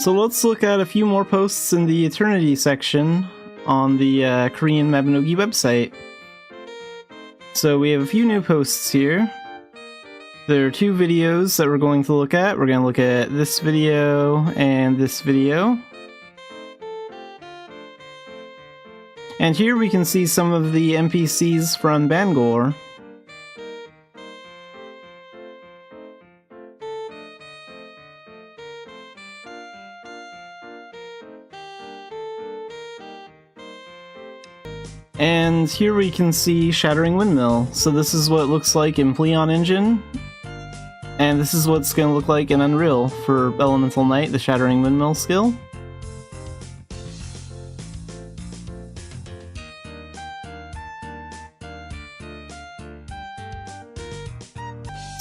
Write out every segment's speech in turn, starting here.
So let's look at a few more posts in the Eternity section on the Korean Mabinogi website. So we have a few new posts here. There are two videos that we're going to look at. We're going to look at this video and this video. And here we can see some of the NPCs from Bangor. And here we can see Shattering Windmill. So this is what it looks like in Pleon Engine. And this is what it's going to look like in Unreal for Elemental Knight, the Shattering Windmill skill.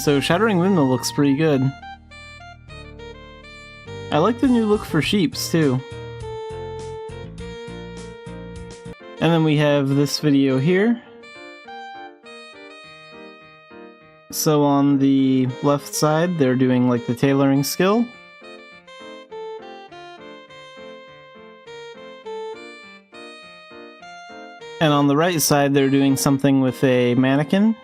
So Shattering Windmill looks pretty good. I like the new look for sheeps too. And then we have this video here. So on the left side, they're doing like the tailoring skill. And on the right side, they're doing something with a mannequin.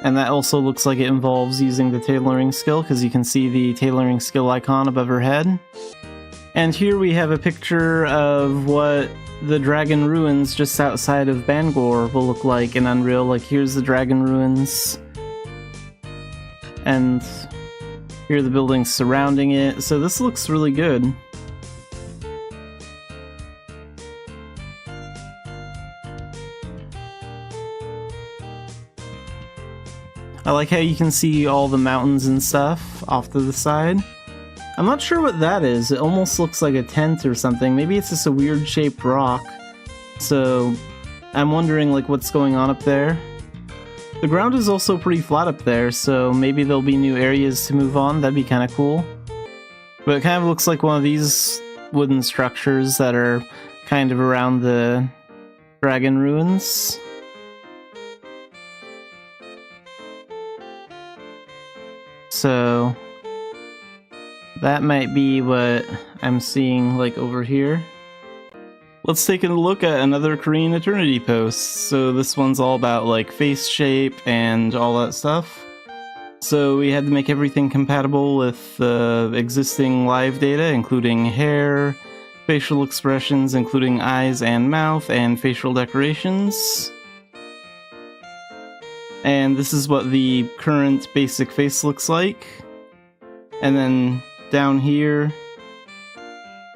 And that also looks like it involves using the tailoring skill, because you can see the tailoring skill icon above her head. And here we have a picture of what the Dragon Ruins just outside of Bangor will look like in Unreal. Like, here's the Dragon Ruins. And here are the buildings surrounding it. So this looks really good. I like how you can see all the mountains and stuff off to the side. I'm not sure what that is. It almost looks like a tent or something. Maybe it's just a weird shaped rock. So I'm wondering like what's going on up there. The ground is also pretty flat up there, so maybe there'll be new areas to move on. That'd be kind of cool. But it kind of looks like one of these wooden structures that are kind of around the Dragon Ruins. So that might be what I'm seeing like over here. Let's take a look at another Korean Eternity post. So this one's all about like face shape and all that stuff. So we had to make everything compatible with the existing live data, including hair, facial expressions, including eyes and mouth, and facial decorations. And this is what the current basic face looks like. And then down here,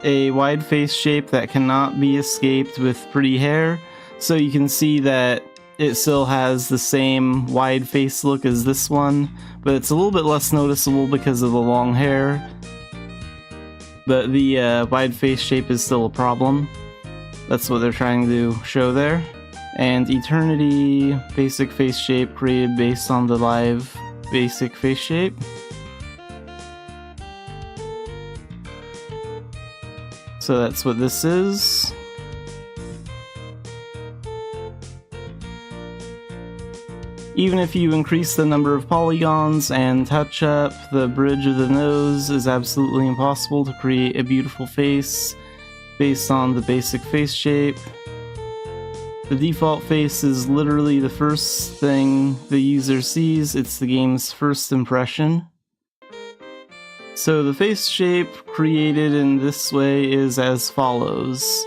a wide face shape that cannot be escaped with pretty hair. So you can see that it still has the same wide face look as this one, but it's a little bit less noticeable because of the long hair. But the wide face shape is still a problem. That's what they're trying to show there. And Eternity basic face shape created based on the live basic face shape. So that's what this is. Even if you increase the number of polygons and touch up the bridge of the nose, is absolutely impossible to create a beautiful face based on the basic face shape. The default face is literally the first thing the user sees. It's the game's first impression. So the face shape created in this way is as follows.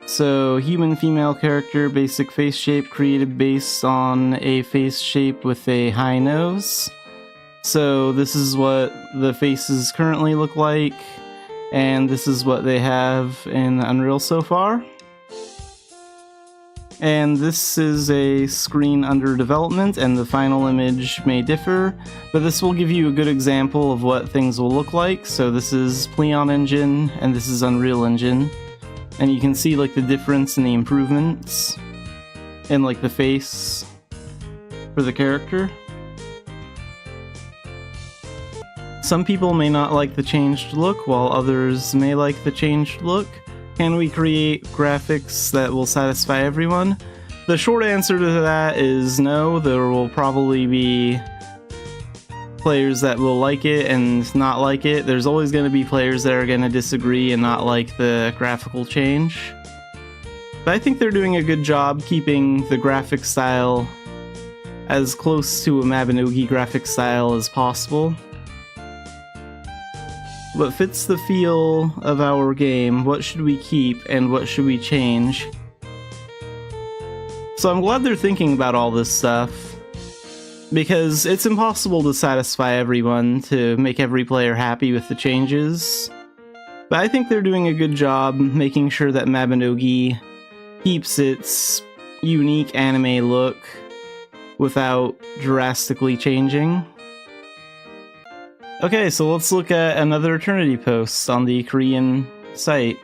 So human female character, basic face shape created based on a face shape with a high nose. So this is what the faces currently look like, and this is what they have in Unreal so far. And this is a screen under development, and the final image may differ, but this will give you a good example of what things will look like. So this is Pleon Engine, and this is Unreal Engine. And you can see like the difference in the improvements in like the face for the character. Some people may not like the changed look, while others may like the changed look. Can we create graphics that will satisfy everyone? The short answer to that is no. There will probably be players that will like it and not like it. There's always going to be players that are going to disagree and not like the graphical change. But I think they're doing a good job keeping the graphic style as close to a Mabinogi graphic style as possible. What fits the feel of our game? What should we keep and what should we change? So I'm glad they're thinking about all this stuff, because it's impossible to satisfy everyone, to make every player happy with the changes. But I think they're doing a good job making sure that Mabinogi keeps its unique anime look without drastically changing. Okay, so let's look at another Eternity post on the Korean site.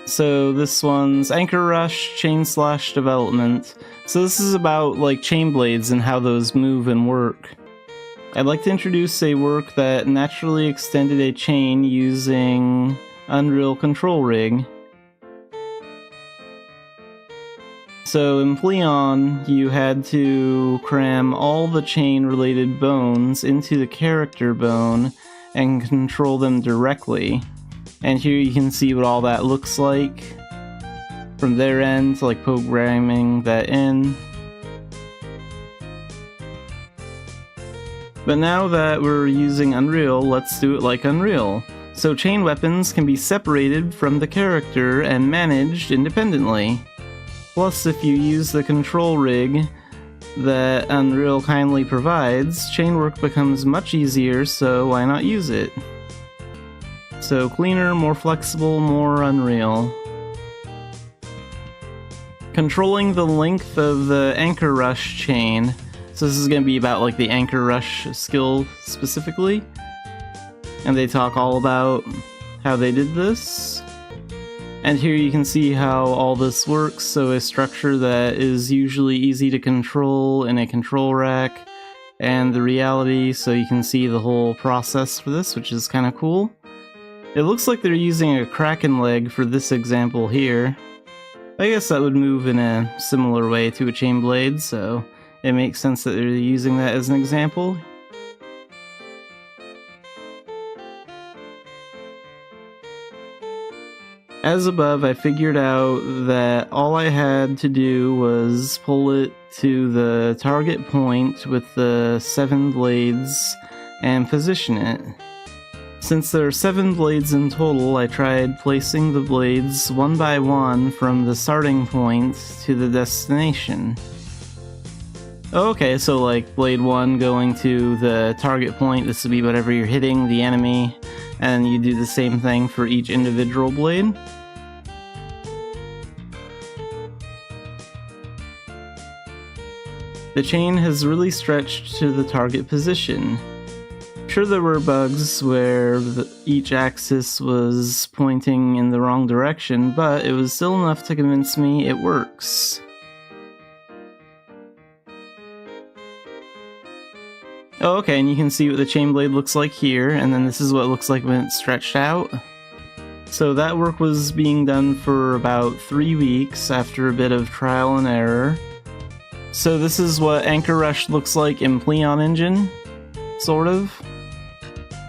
So this one's Anchor Rush Chain Slash Development. So this is about like chain blades and how those move and work. I'd like to introduce a work that naturally extended a chain using Unreal Control Rig. So in Pleon, you had to cram all the chain-related bones into the character bone and control them directly. And here you can see what all that looks like from their end, like programming that in. But now that we're using Unreal, let's do it like Unreal. So chain weapons can be separated from the character and managed independently. Plus, if you use the control rig that Unreal kindly provides, chain work becomes much easier, so why not use it? So cleaner, more flexible, more Unreal. Controlling the length of the Anchor Rush chain. So this is going to be about like the Anchor Rush skill specifically. And they talk all about how they did this. And here you can see how all this works. So a structure that is usually easy to control in a control rack, and the reality, so you can see the whole process for this, which is kind of cool. It looks like they're using a Kraken leg for this example here. I guess that would move in a similar way to a chain blade, so it makes sense that they're using that as an example. As above, I figured out that all I had to do was pull it to the target point with the 7 blades and position it. Since there are 7 blades in total, I tried placing the blades one by one from the starting point to the destination. Okay, so like blade 1 going to the target point, this would be whatever you're hitting, the enemy, and you do the same thing for each individual blade. The chain has really stretched to the target position. Sure, there were bugs where each axis was pointing in the wrong direction, but it was still enough to convince me it works. Oh, okay, and you can see what the chain blade looks like here, and then this is what it looks like when it's stretched out. So that work was being done for about 3 weeks after a bit of trial and error. So this is what Anchor Rush looks like in Pleon Engine, sort of.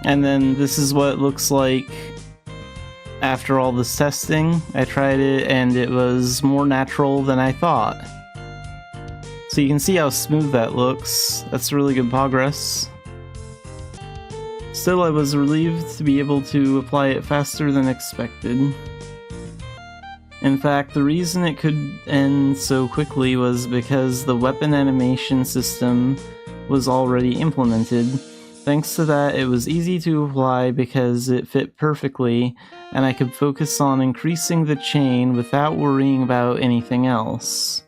And then this is what it looks like after all this testing. I tried it and it was more natural than I thought. So you can see how smooth that looks. That's really good progress. Still, I was relieved to be able to apply it faster than expected. In fact, the reason it could end so quickly was because the weapon animation system was already implemented. Thanks to that, it was easy to apply because it fit perfectly, and I could focus on increasing the chain without worrying about anything else.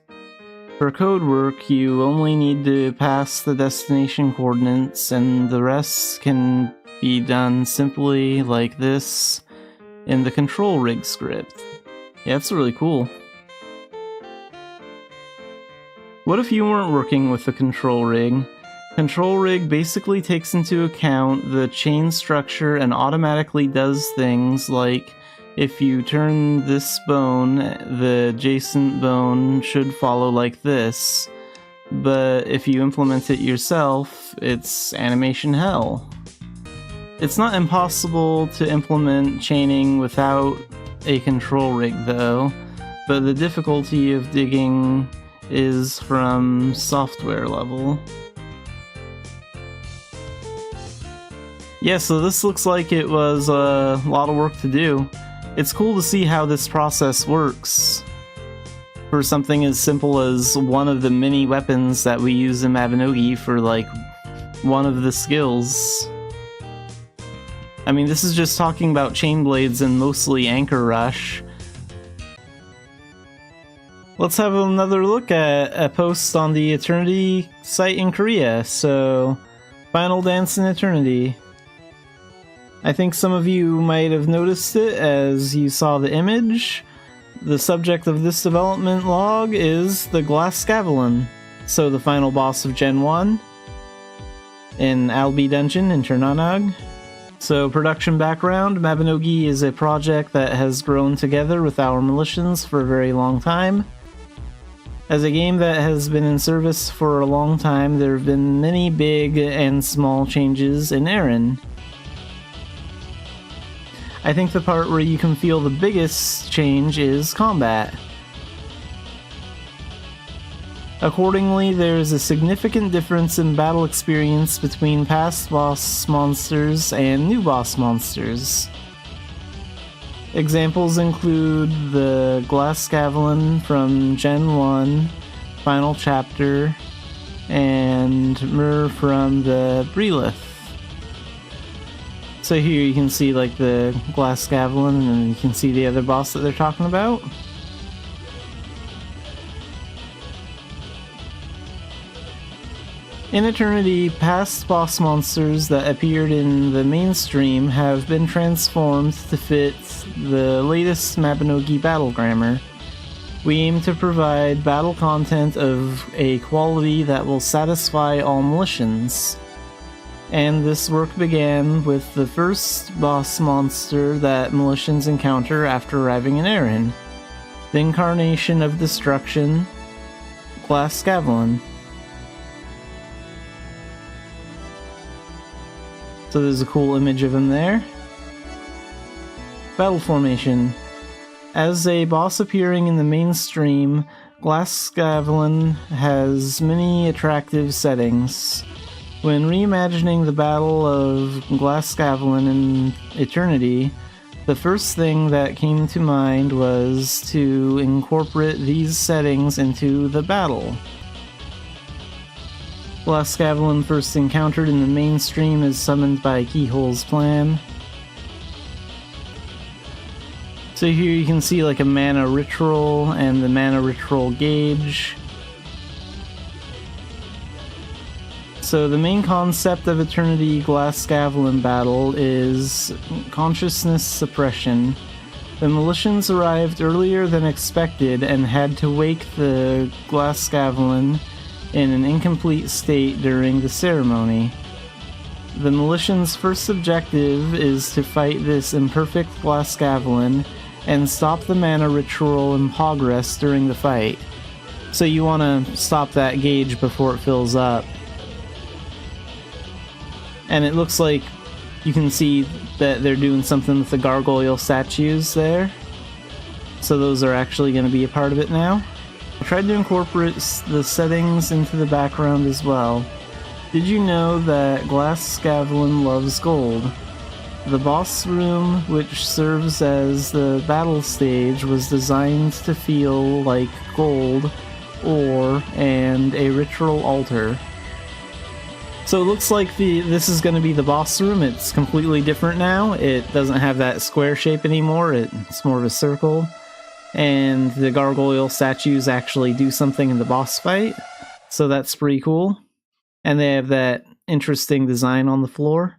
For code work, you only need to pass the destination coordinates, and the rest can be done simply like this in the control rig script. Yeah, it's really cool. What if you weren't working with the control rig? Control rig basically takes into account the chain structure and automatically does things like if you turn this bone, the adjacent bone should follow like this. but if you implement it yourself, it's animation hell. It's not impossible to implement chaining without a control rig though, but the difficulty of digging is from software level. Yeah, so this looks like it was a lot of work to do. It's cool to see how this process works for something as simple as one of the many weapons that we use in Mabinogi for like one of the skills. I mean, this is just talking about chain blades and mostly Anchor Rush. Let's have another look at a post on the Eternity site in Korea. So, Final Dance in Eternity. I think some of you might have noticed it as you saw the image. The subject of this development log is the Xanafiedlion, so the final boss of Gen 1 in Albi Dungeon in Ternanag. So, production background, Mabinogi is a project that has grown together with our militians for a very long time. As a game that has been in service for a long time, there have been many big and small changes in Aaron. I think the part where you can feel the biggest change is combat. Accordingly, there is a significant difference in battle experience between past boss monsters and new boss monsters. Examples include the Xanafiedlion from Gen 1, Final Chapter, and Myr from the Brelith. So here you can see like the Xanafiedlion, and then you can see the other boss that they're talking about. In Eternity, past boss monsters that appeared in the mainstream have been transformed to fit the latest Mabinogi battle grammar. We aim to provide battle content of a quality that will satisfy all militians. And this work began with the first boss monster that militians encounter after arriving in Aaron, the Incarnation of Destruction, Xanafiedlion. So there's a cool image of him there. Battle formation. As a boss appearing in the mainstream, Xanafiedlion has many attractive settings. When reimagining the battle of Xanafiedlion in Eternity, the first thing that came to mind was to incorporate these settings into the battle. Xanafiedlion first encountered in the mainstream is summoned by Keyhole's plan. So here you can see like a mana ritual and the mana ritual gauge. So the main concept of Eternity Xanafiedlion battle is consciousness suppression. The militians arrived earlier than expected and had to wake the Xanafiedlion in an incomplete state during the ceremony. The militians' first objective is to fight this imperfect Xanafiedlion and stop the mana ritual in progress during the fight. So you want to stop that gauge before it fills up. And it looks like you can see that they're doing something with the gargoyle statues there. So those are actually going to be a part of it now. I tried to incorporate the settings into the background as well. Did you know that Xanafiedlion loves gold? The boss room, which serves as the battle stage, was designed to feel like gold, ore, and a ritual altar. So it looks like this is going to be the boss room. It's completely different now. It doesn't have that square shape anymore. It's more of a circle. And the gargoyle statues actually do something in the boss fight. So that's pretty cool. And they have that interesting design on the floor.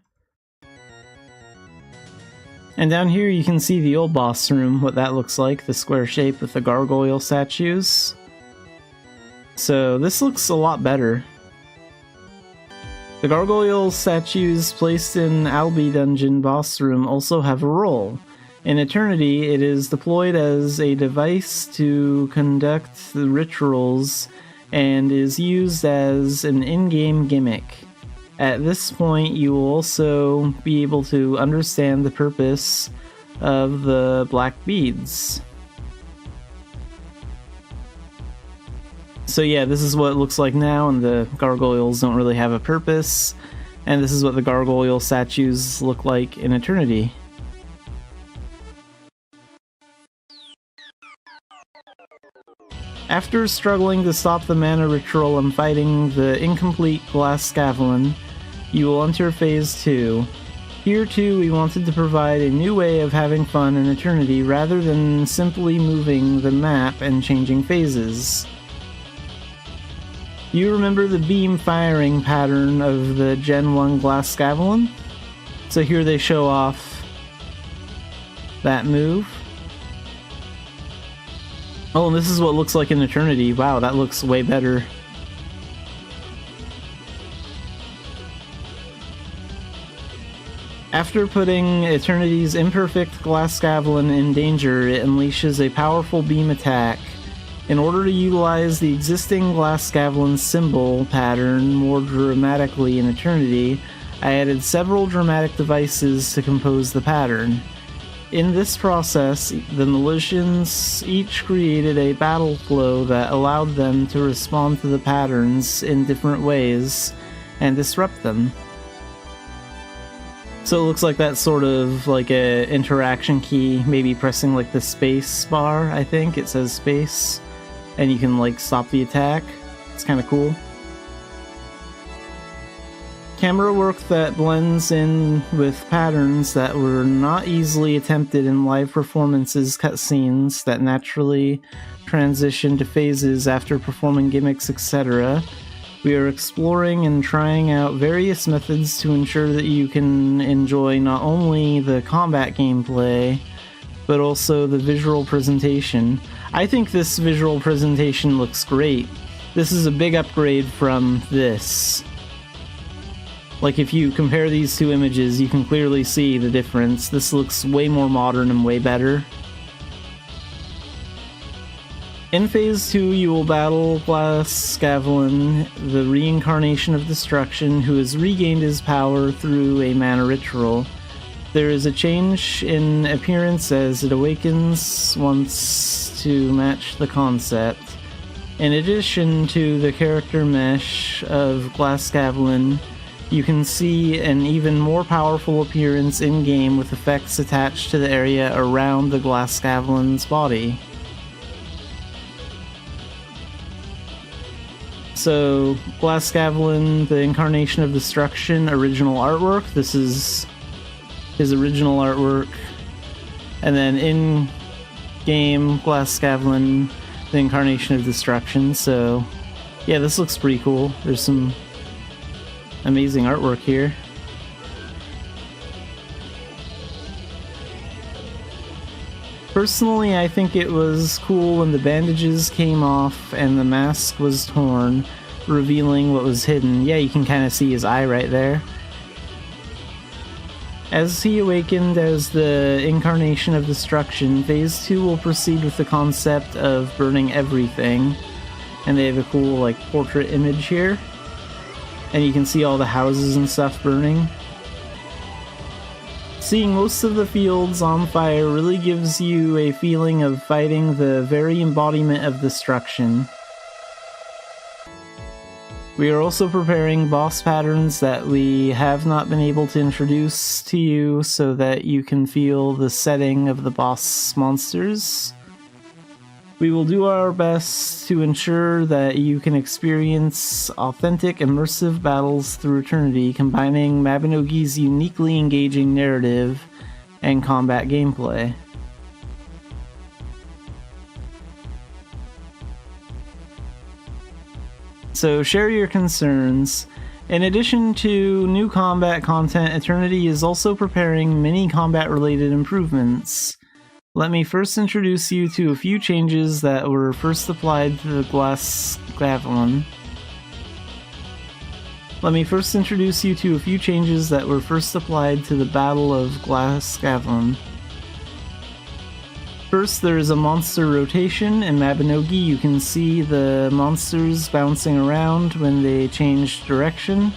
And down here you can see the old boss room, what that looks like, the square shape with the gargoyle statues. So this looks a lot better. The gargoyle statues placed in Albi Dungeon boss room also have a role. In Eternity, it is deployed as a device to conduct the rituals and is used as an in-game gimmick. At this point, you will also be able to understand the purpose of the black beads. So yeah, this is what it looks like now, and the gargoyles don't really have a purpose, and this is what the gargoyle statues look like in Eternity. After struggling to stop the mana ritual and fighting the incomplete Xanafiedlion, you will enter Phase 2. Here too, we wanted to provide a new way of having fun in Eternity rather than simply moving the map and changing phases. You remember the beam firing pattern of the Gen 1 Xanafiedlion? So here they show off that move. Oh, and this is what it looks like in Eternity. Wow, that looks way better. After putting Eternity's imperfect Xanafiedlion in danger, it unleashes a powerful beam attack. In order to utilize the existing Xanafiedlion symbol pattern more dramatically in Eternity, I added several dramatic devices to compose the pattern. In this process, the Militians each created a battle flow that allowed them to respond to the patterns in different ways and disrupt them. So it looks like that's sort of like a interaction key, maybe pressing like the space bar, I think it says space, and you can like stop the attack. It's kind of cool. Camera work that blends in with patterns that were not easily attempted in live performances cutscenes that naturally transition to phases after performing gimmicks, etc. We are exploring and trying out various methods to ensure that you can enjoy not only the combat gameplay, but also the visual presentation. I think this visual presentation looks great. This is a big upgrade from this. Like, if you compare these two images, you can clearly see the difference. This looks way more modern and way better. In Phase 2, you will battle Xanafiedlion, the reincarnation of destruction, who has regained his power through a mana ritual. There is a change in appearance as it awakens once to match the concept. In addition to the character mesh of Xanafiedlion, you can see an even more powerful appearance in-game with effects attached to the area around the Xanafiedlion's body. So, Xanafiedlion, the Incarnation of Destruction, original artwork. This is his original artwork. And then in-game, Xanafiedlion, the Incarnation of Destruction. So, yeah, this looks pretty cool. There's some amazing artwork here. Personally, I think it was cool when the bandages came off and the mask was torn, revealing what was hidden. Yeah, you can kind of see his eye right there. As he awakened as the Incarnation of Destruction, Phase 2 will proceed with the concept of burning everything. And they have a cool, like, portrait image here. And you can see all the houses and stuff burning. Seeing most of the fields on fire really gives you a feeling of fighting the very embodiment of destruction. We are also preparing boss patterns that we have not been able to introduce to you so that you can feel the setting of the boss monsters. We will do our best to ensure that you can experience authentic, immersive battles through Eternity, combining Mabinogi's uniquely engaging narrative and combat gameplay. So share your concerns. In addition to new combat content, Eternity is also preparing many combat-related improvements. Let me first introduce you to a few changes that were first applied to the Xanafiedlion. Let me first introduce you to a few changes that were first applied to the Battle of Xanafiedlion. First, there is a monster rotation. In Mabinogi, you can see the monsters bouncing around when they change direction.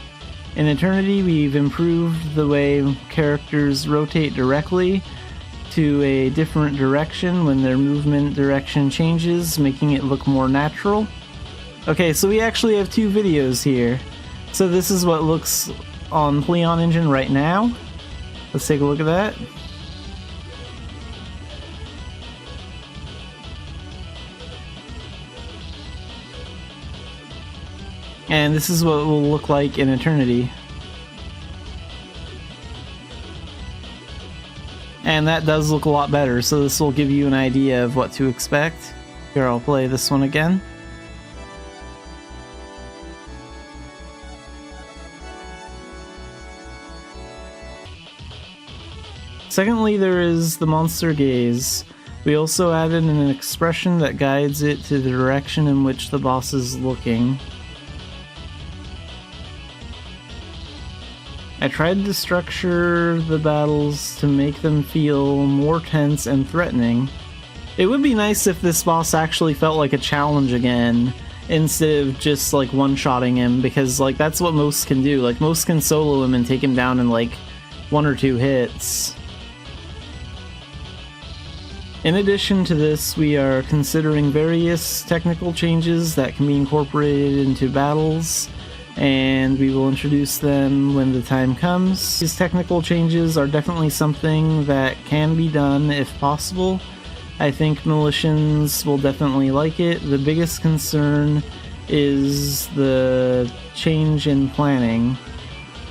In Eternity, we've improved the way characters rotate directly to a different direction when their movement direction changes, making it look more natural. Okay, so we actually have two videos here. So this is what looks on Pleon Engine right now. Let's take a look at that. And this is what it will look like in Eternity. And that does look a lot better, so this will give you an idea of what to expect. Here, I'll play this one again. Secondly, there is the monster gaze. We also added an expression that guides it to the direction in which the boss is looking. I tried to structure the battles to make them feel more tense and threatening. It would be nice if this boss actually felt like a challenge again, instead of just like one-shotting him, because like that's what most can do. Like most can solo him and take him down in like 1 or 2 hits. In addition to this, we are considering various technical changes that can be incorporated into battles, and we will introduce them when the time comes. These technical changes are definitely something that can be done if possible. I think Militians will definitely like it. The biggest concern is the change in planning.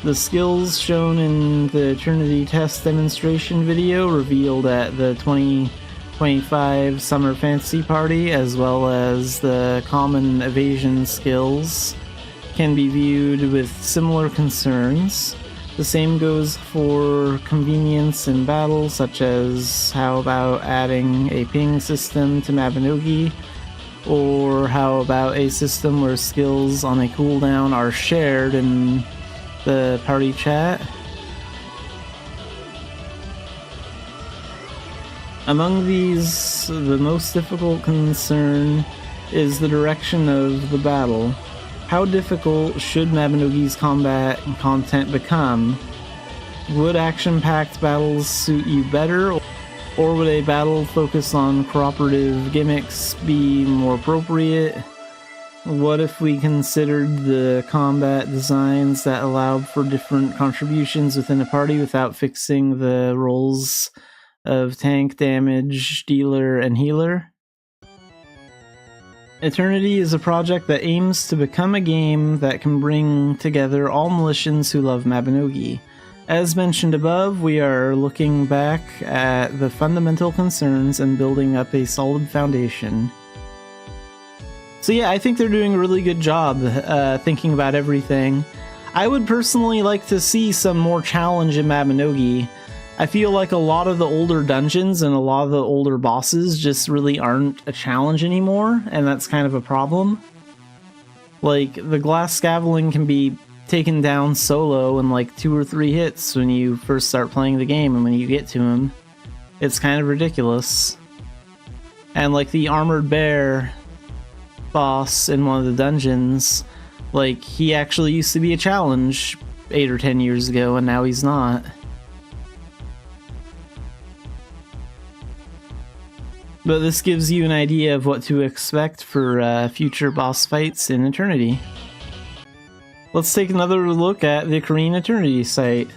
The skills shown in the Eternity test demonstration video revealed at the 2025 Summer Fantasy Party, as well as the common evasion skills, can be viewed with similar concerns. The same goes for convenience in battle, such as how about adding a ping system to Mabinogi, or how about a system where skills on a cooldown are shared in the party chat. Among these, the most difficult concern is the direction of the battle. How difficult should Mabinogi's combat content become? Would action-packed battles suit you better, or would a battle focused on cooperative gimmicks be more appropriate? What if we considered the combat designs that allowed for different contributions within a party without fixing the roles of tank, damage, dealer, and healer? Eternity is a project that aims to become a game that can bring together all Militians who love Mabinogi. As mentioned above, we are looking back at the fundamental concerns and building up a solid foundation. So yeah, I think they're doing a really good job thinking about everything. I would personally like to see some more challenge in Mabinogi. I feel like a lot of the older dungeons and a lot of the older bosses just really aren't a challenge anymore, and that's kind of a problem. Like, the Glass Scavellin can be taken down solo in like 2 or 3 hits when you first start playing the game, and when you get to him, it's kind of ridiculous. And like the Armored Bear boss in one of the dungeons, like, he actually used to be a challenge 8 or 10 years ago, and now he's not. But this gives you an idea of what to expect for future boss fights in Eternity. Let's take another look at the Korean Eternity site.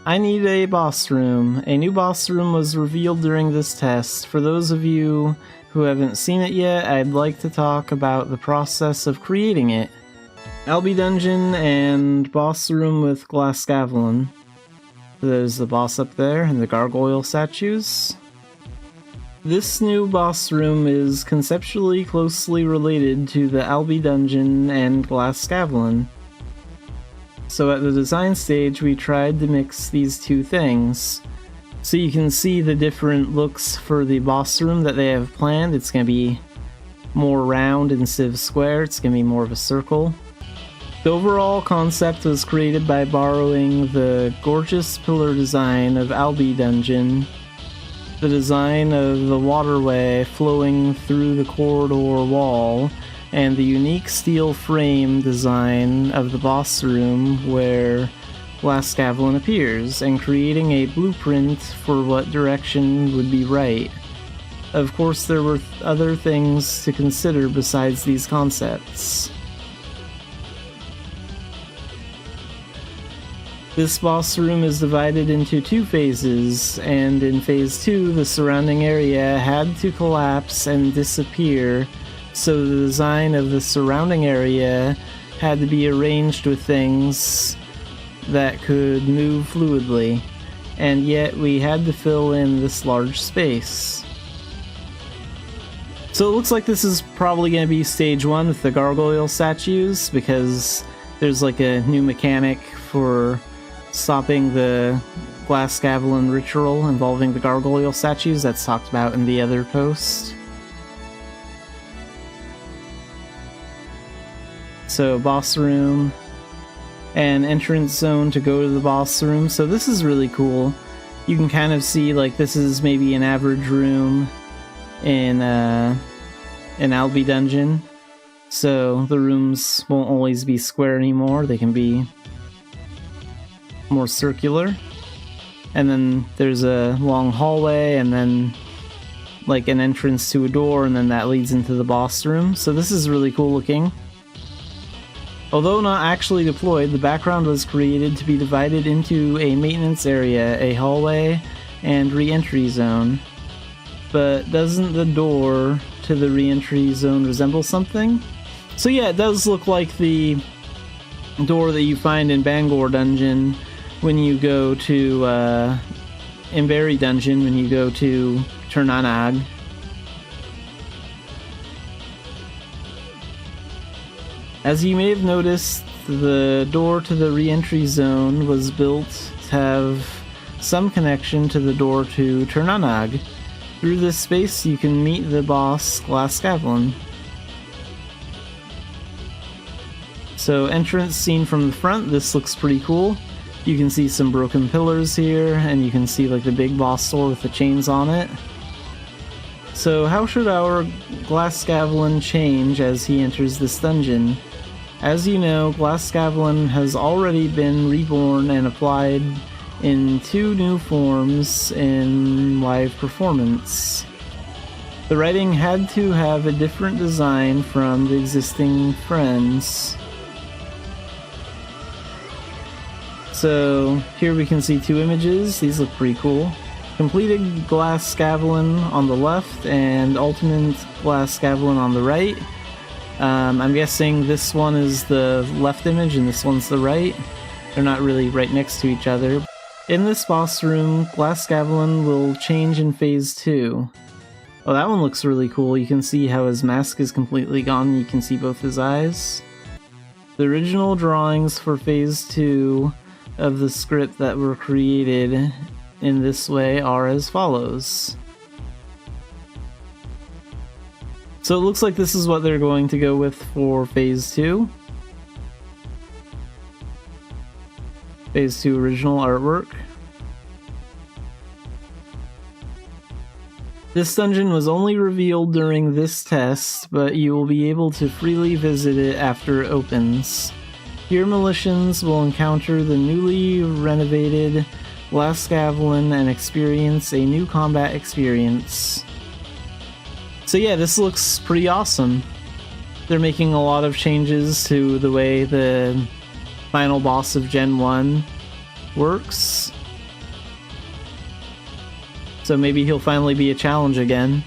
I need a boss room. A new boss room was revealed during this test. For those of you who haven't seen it yet, I'd like to talk about the process of creating it. Albi Dungeon and boss room with Glass Scavellin. There's the boss up there and the gargoyle statues. This new boss room is conceptually closely related to the Albi Dungeon and Glass Scavellin. So at the design stage, we tried to mix these two things. So you can see the different looks for the boss room that they have planned. It's going to be more round instead of square. It's going to be more of a circle. The overall concept was created by borrowing the gorgeous pillar design of Albi Dungeon the design of the waterway flowing through the corridor wall, and the unique steel frame design of the boss room where Glasgavlin appears, and creating a blueprint for what direction would be right. Of course, there were other things to consider besides these concepts. This boss room is divided into 2 phases, and in phase 2 the surrounding area had to collapse and disappear, so the design of the surrounding area had to be arranged with things that could move fluidly, and yet we had to fill in this large space. So it looks like this is probably going to be stage 1 with the gargoyle statues, because there's like a new mechanic for stopping the Glasgavlin ritual involving the gargoyle statues that's talked about in the other post. So boss room, and entrance zone to go to the boss room. So this is really cool. You can kind of see like this is maybe an average room in an Albi dungeon. So the rooms won't always be square anymore, they can be more circular. And then there's a long hallway, and then like an entrance to a door, and then that leads into the boss room. So this is really cool looking. Although not actually deployed, the background was created to be divided into a maintenance area, a hallway, and re-entry zone. But doesn't the door to the re-entry zone resemble something? So yeah, it does look like the door that you find in Bangor Dungeon when you go to, in Berry Dungeon when you go to Turnanag. As you may have noticed, the door to the re-entry zone was built to have some connection to the door to Turnanag. Through this space you can meet the boss Glasgavlin. So entrance seen from the front, this looks pretty cool. You can see some broken pillars here, and you can see like the big boss sword with the chains on it. So how should our Glasgavlin change as he enters this dungeon? As you know, Glasgavlin has already been reborn and applied in 2 new forms in live performance. The writing had to have a different design from the existing friends. So here we can see 2 images. These look pretty cool. Completed Glasgavlin on the left and Ultimate Glasgavlin on the right. I'm guessing this one is the left image and this one's the right. They're not really right next to each other. In this boss room, Glasgavlin will change in phase 2. Oh, that one looks really cool. You can see how his mask is completely gone and you can see both his eyes. The original drawings for phase 2 of the script that were created in this way are as follows. So it looks like this is what they're going to go with for phase 2. Phase 2 original artwork. This dungeon was only revealed during this test, but you will be able to freely visit it after it opens. Here Militians will encounter the newly renovated Glasgavlin and experience a new combat experience. So yeah, this looks pretty awesome. They're making a lot of changes to the way the final boss of Gen 1 works. So maybe he'll finally be a challenge again.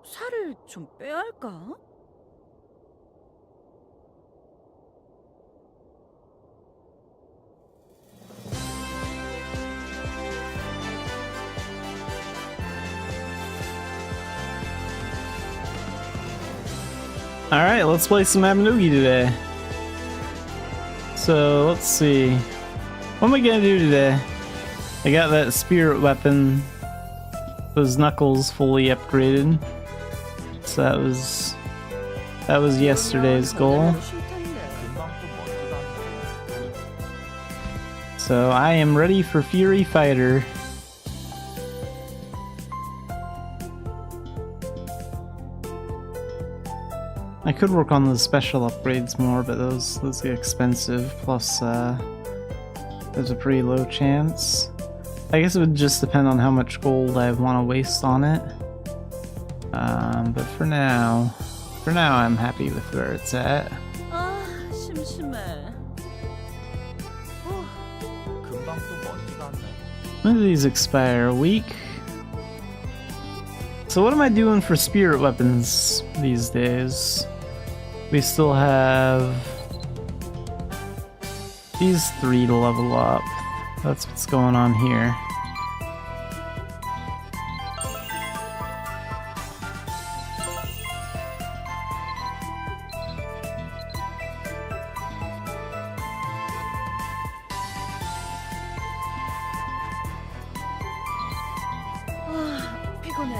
살을 좀 빼야 할까? Alright, let's play some Mabinogi today. So, let's see. What am I gonna do today? I got that spirit weapon. Those knuckles fully upgraded. So that was yesterday's goal. So I am ready for Fury Fighter. I could work on the special upgrades more, but those get expensive. Plus, there's a pretty low chance. I guess it would just depend on how much gold I want to waste on it. But for now I'm happy with where it's at. 아, 심심해. When do these expire? A week? So what am I doing for spirit weapons these days? We still have these 3 to level up. That's what's going on here. 아, 피곤해.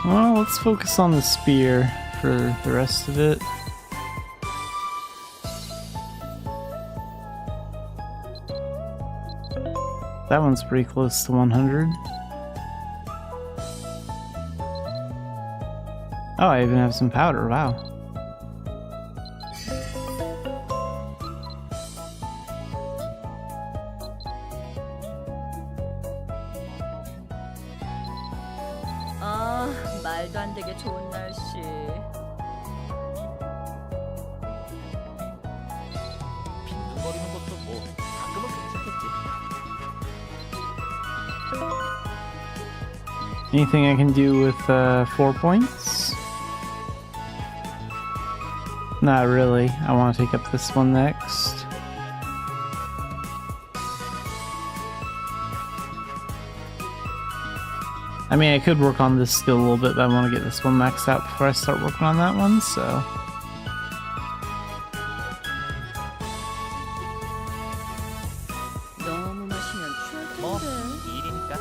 Well, let's focus on the spear for the rest of it. That one's pretty close to 100. Oh, I even have some powder, wow. 아, 말도 안 되게 좋은 날씨. 빈둥거리는 것도 뭐 가끔은 괜찮겠지. Anything I can do with 4 points? Not really. I want to take up this one next. I mean, I could work on this skill a little bit, but I want to get this one maxed out before I start working on that one, so... 너무 마시면 취할 뭐 텐데. 일이니까.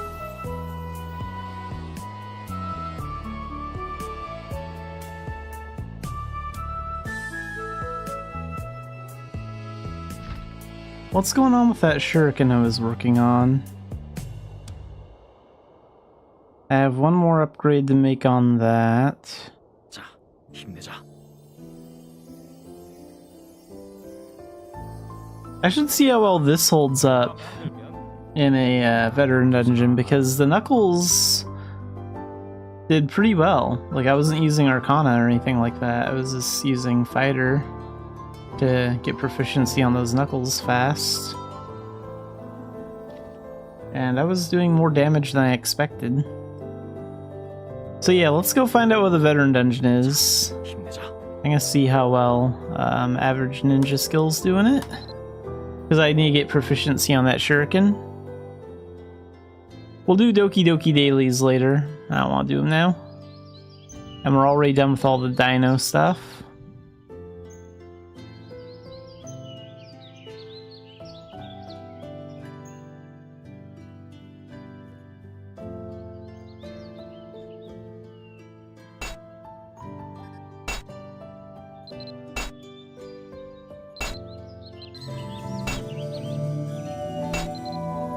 What's going on with that shuriken I was working on? I have one more upgrade to make on that. 자, 힘내자. I should see how well this holds up in a veteran dungeon, because the knuckles did pretty well. Like, I wasn't using Arcana or anything like that. I was just using Fighter to get proficiency on those knuckles fast. And I was doing more damage than I expected. So yeah, let's go find out what the veteran dungeon is. 힘내자. I'm gonna see how well average ninja skills do in it. Because I need to get proficiency on that shuriken. We'll do Doki Doki dailies later. I don't want to do them now. And we're already done with all the dino stuff.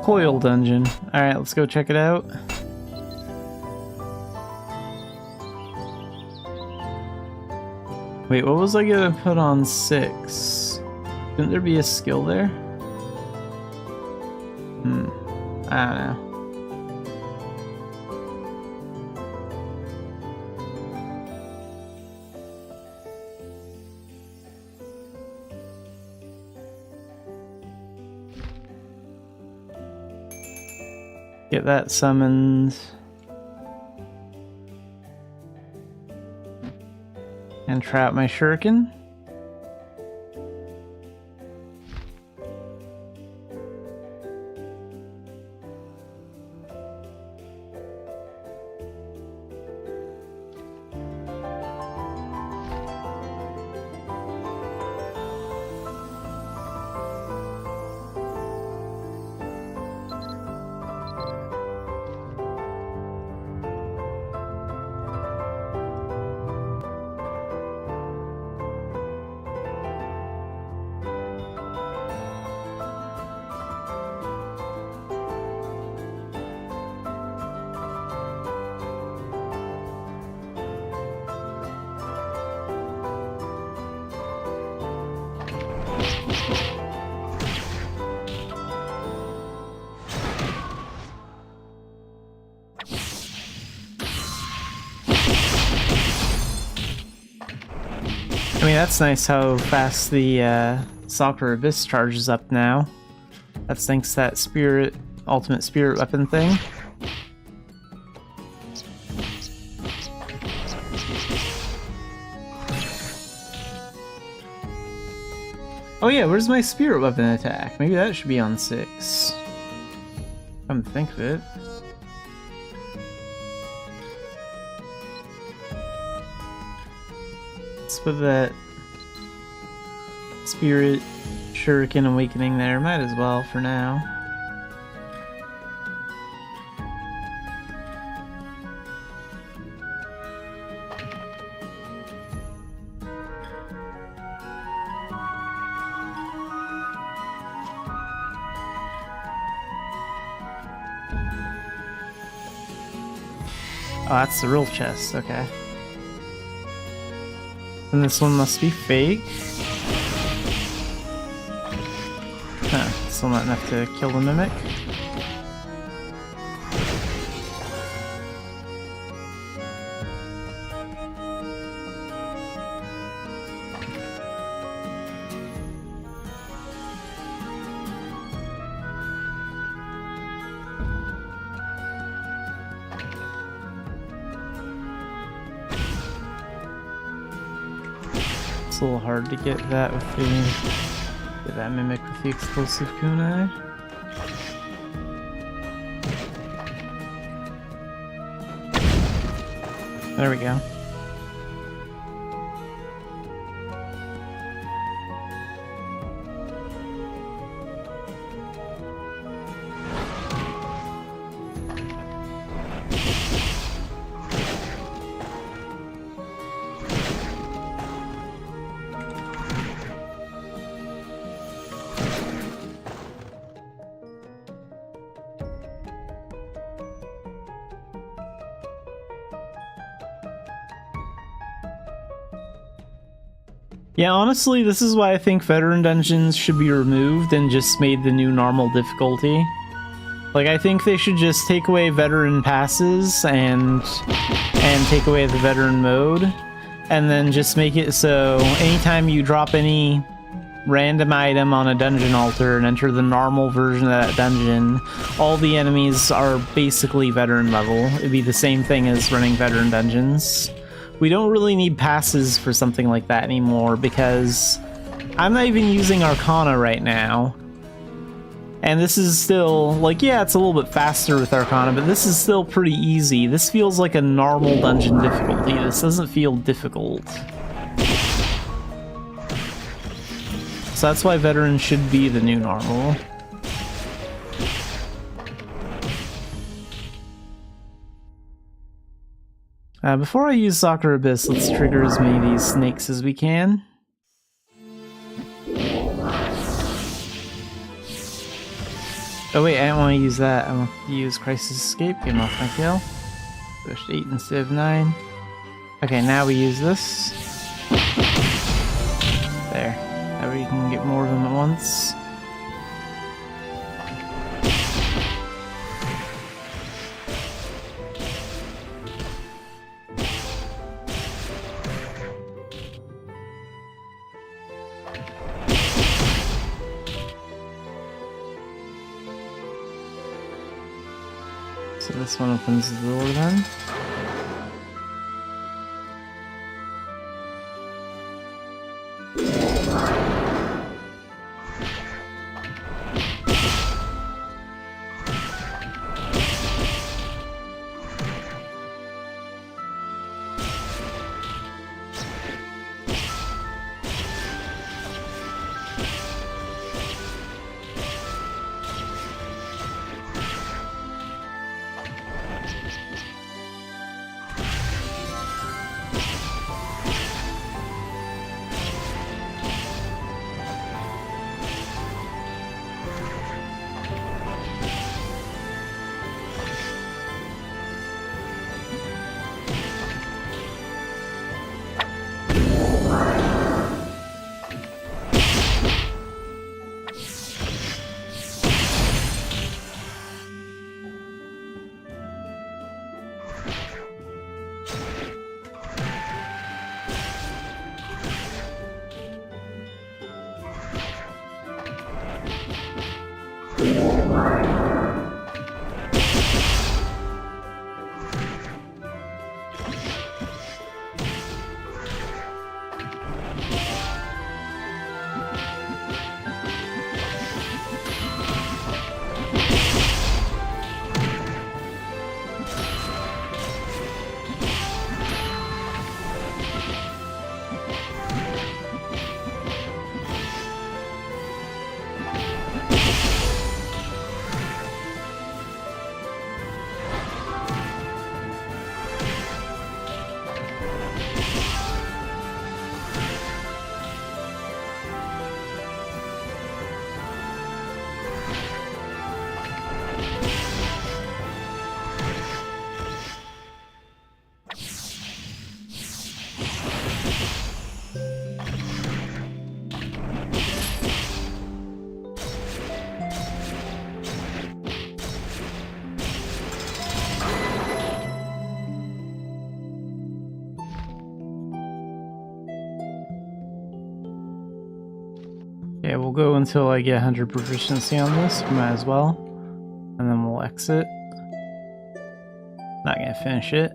Coil dungeon. Alright, let's go check it out. Wait, what was I gonna put on 6? Shouldn't there be a skill there? I don't know. Get that summoned. And trap my shuriken. I mean, that's nice how fast the Soccer Abyss charges up now. That's thanks to that spirit, ultimate spirit weapon thing. Oh yeah, where's my spirit weapon attack? Maybe that should be on 6. Come to think of it. Let's put that Spirit Shuriken Awakening there. Might as well for now. Oh, that's the real chest, okay. And this one must be fake. Huh, still not enough to kill the mimic. It's a little hard to get that with that mimic with the explosive kunai. There we go. Yeah, honestly, this is why I think veteran dungeons should be removed and just made the new normal difficulty. Like, I think they should just take away veteran passes and take away the veteran mode, and then just make it so anytime you drop any random item on a dungeon altar and enter the normal version of that dungeon, all the enemies are basically veteran level. It'd be the same thing as running veteran dungeons. We don't really need passes for something like that anymore, because I'm not even using Arcana right now. And this is still, like, yeah, it's a little bit faster with Arcana, but this is still pretty easy. This feels like a normal dungeon difficulty. This doesn't feel difficult. So that's why veterans should be the new normal. Before I use Soccer Abyss, let's trigger as many of these snakes as we can. Oh wait, I don't want to use that. I want to use Crisis Escape, get him off my kill. Pushed 8 instead of 9. Okay, now we use this. There. That way you can get more of them at once. So this one opens the door then. Okay, we'll go until I get 100 proficiency on this, might as well. And then we'll exit. Not gonna finish it.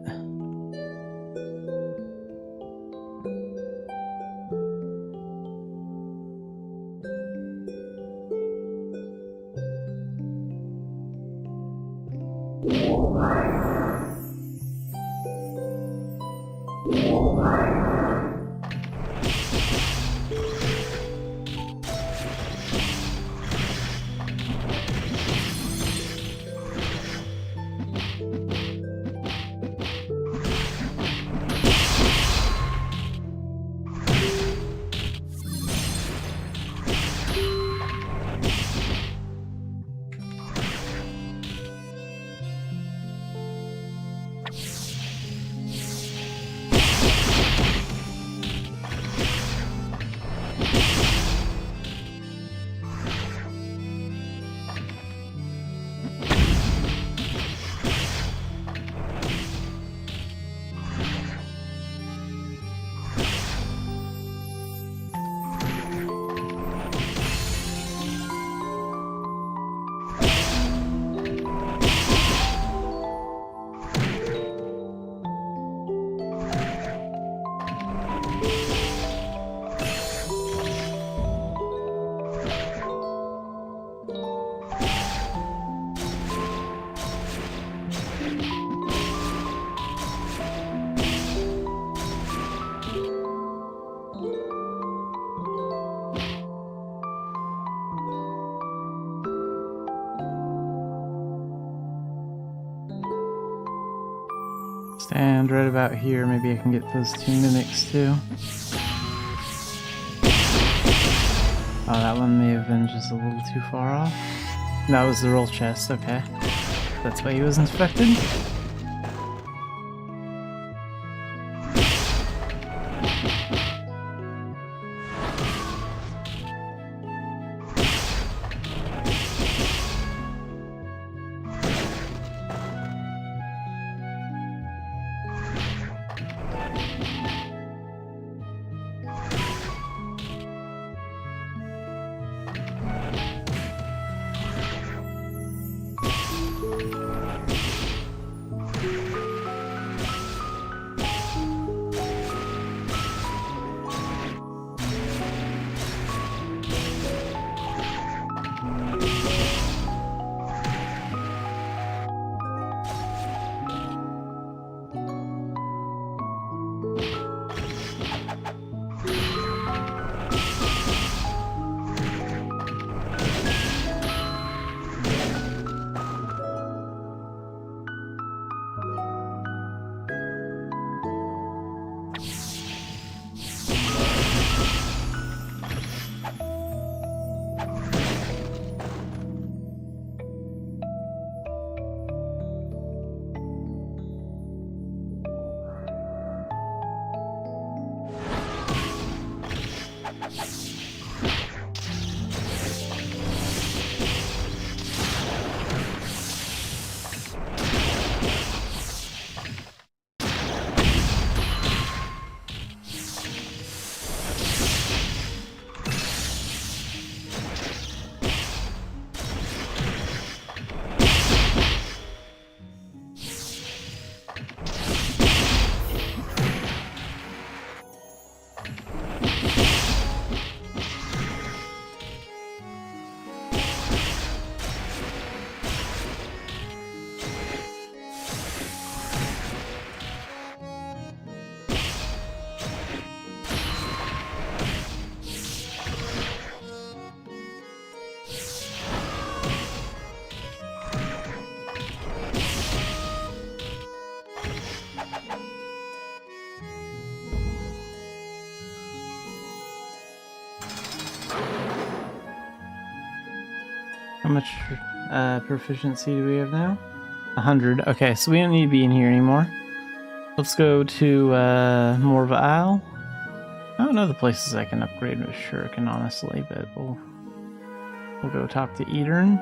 Stand right about here. Maybe I can get those two mimics too. Oh, that one may have been just a little too far off. That was the roll chest, okay. That's why he was infected. much proficiency do we have now? 100. Okay, so we don't need to be in here anymore. Let's go to more of an isle. I don't know the places I can upgrade with Shuriken, honestly, but we'll go talk to Edern.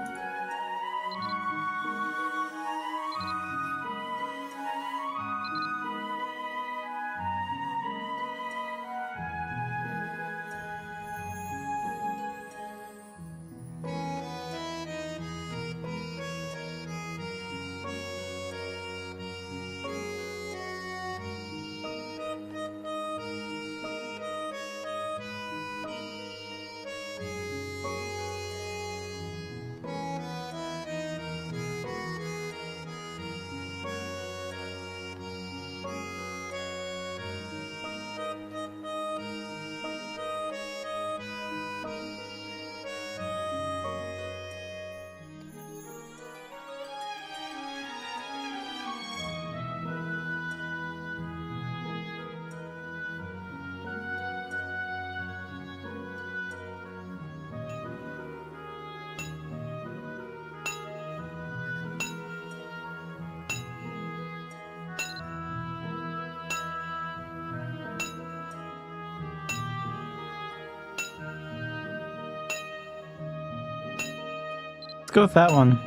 Let's go with that one.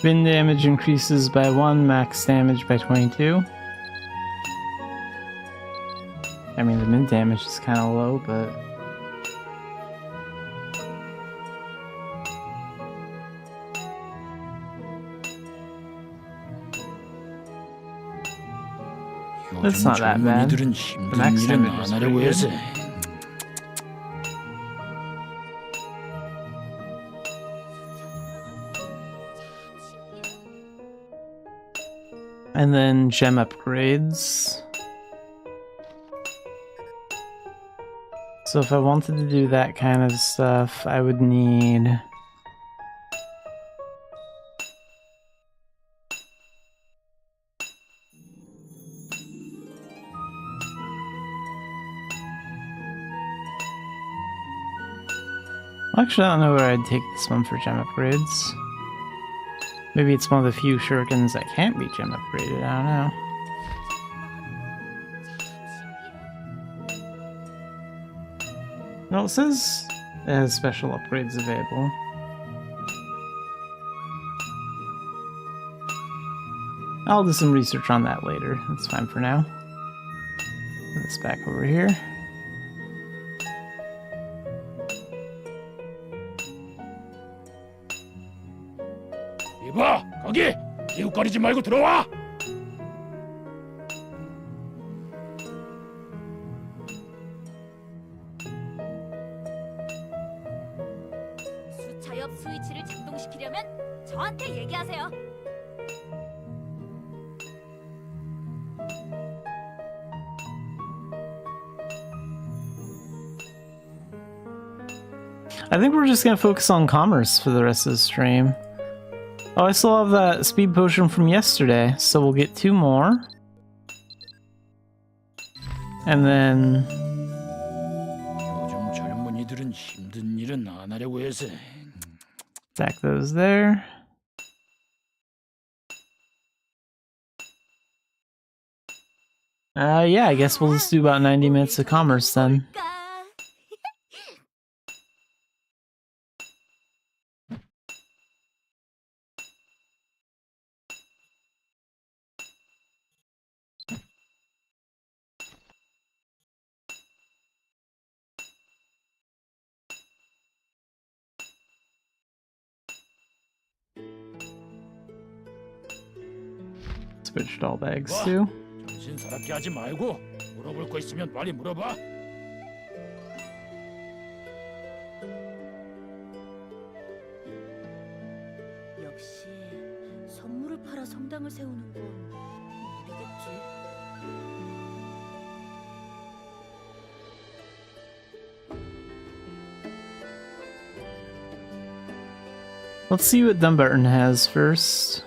Wind damage increases by 1, max damage by 22. I mean, the wind damage is kind of low, but... That's not that bad. The max damage is pretty good. And then gem upgrades. So if I wanted to do that kind of stuff, I would need... Actually, I don't know where I'd take this one for gem upgrades. Maybe it's one of the few shurikens that can't be gem upgraded, I don't know. Well, it says it has special upgrades available. I'll do some research on that later. That's fine for now. Put this back over here. 이봐, 거기! 기웃거리지 말고 들어와! 수차엽 스위치를 작동시키려면 저한테 얘기하세요. I think we're just gonna focus on commerce for the rest of the stream. Oh, I still have that speed potion from yesterday, so we'll get 2 more. And then... 요즘 젊은이들은 힘든 일은 안 하려고 해서. Stack those there. Yeah, I guess we'll just do about 90 minutes of commerce then. Switched all bags too. 정신 사납게 하지 말고 물어볼 거 있으면 빨리 물어봐. 역시 선물을 팔아 성당을 세우는 건 일이겠지. Let's see what Dumbarton has first.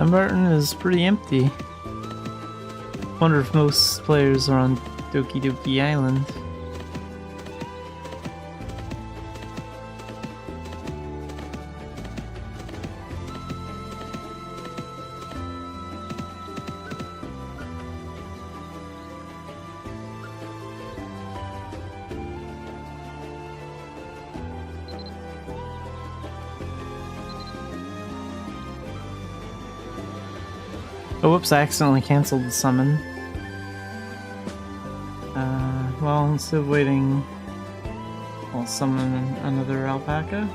Dunbarton is pretty empty. Wonder if most players are on Doki Doki Island. Oh, whoops, I accidentally canceled the summon. Well, instead of waiting, I'll summon another alpaca.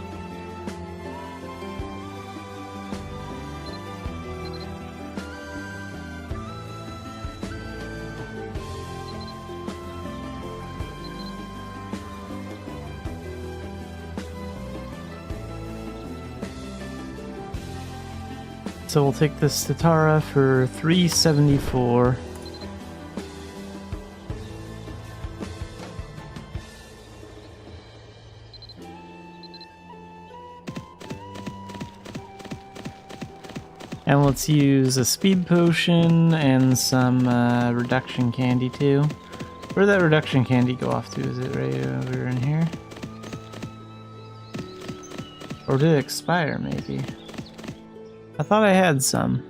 So we'll take this to Tara for 374. And let's use a speed potion and some reduction candy too. Where'd that reduction candy go off to? Is it right over in here? Or did it expire maybe? I thought I had some.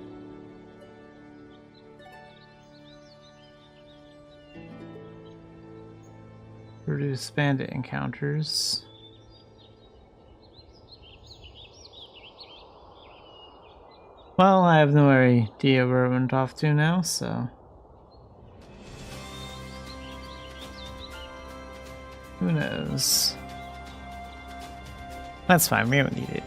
Reduce bandit encounters. Well, I have no idea where it went off to now, so... who knows? That's fine, we don't need it.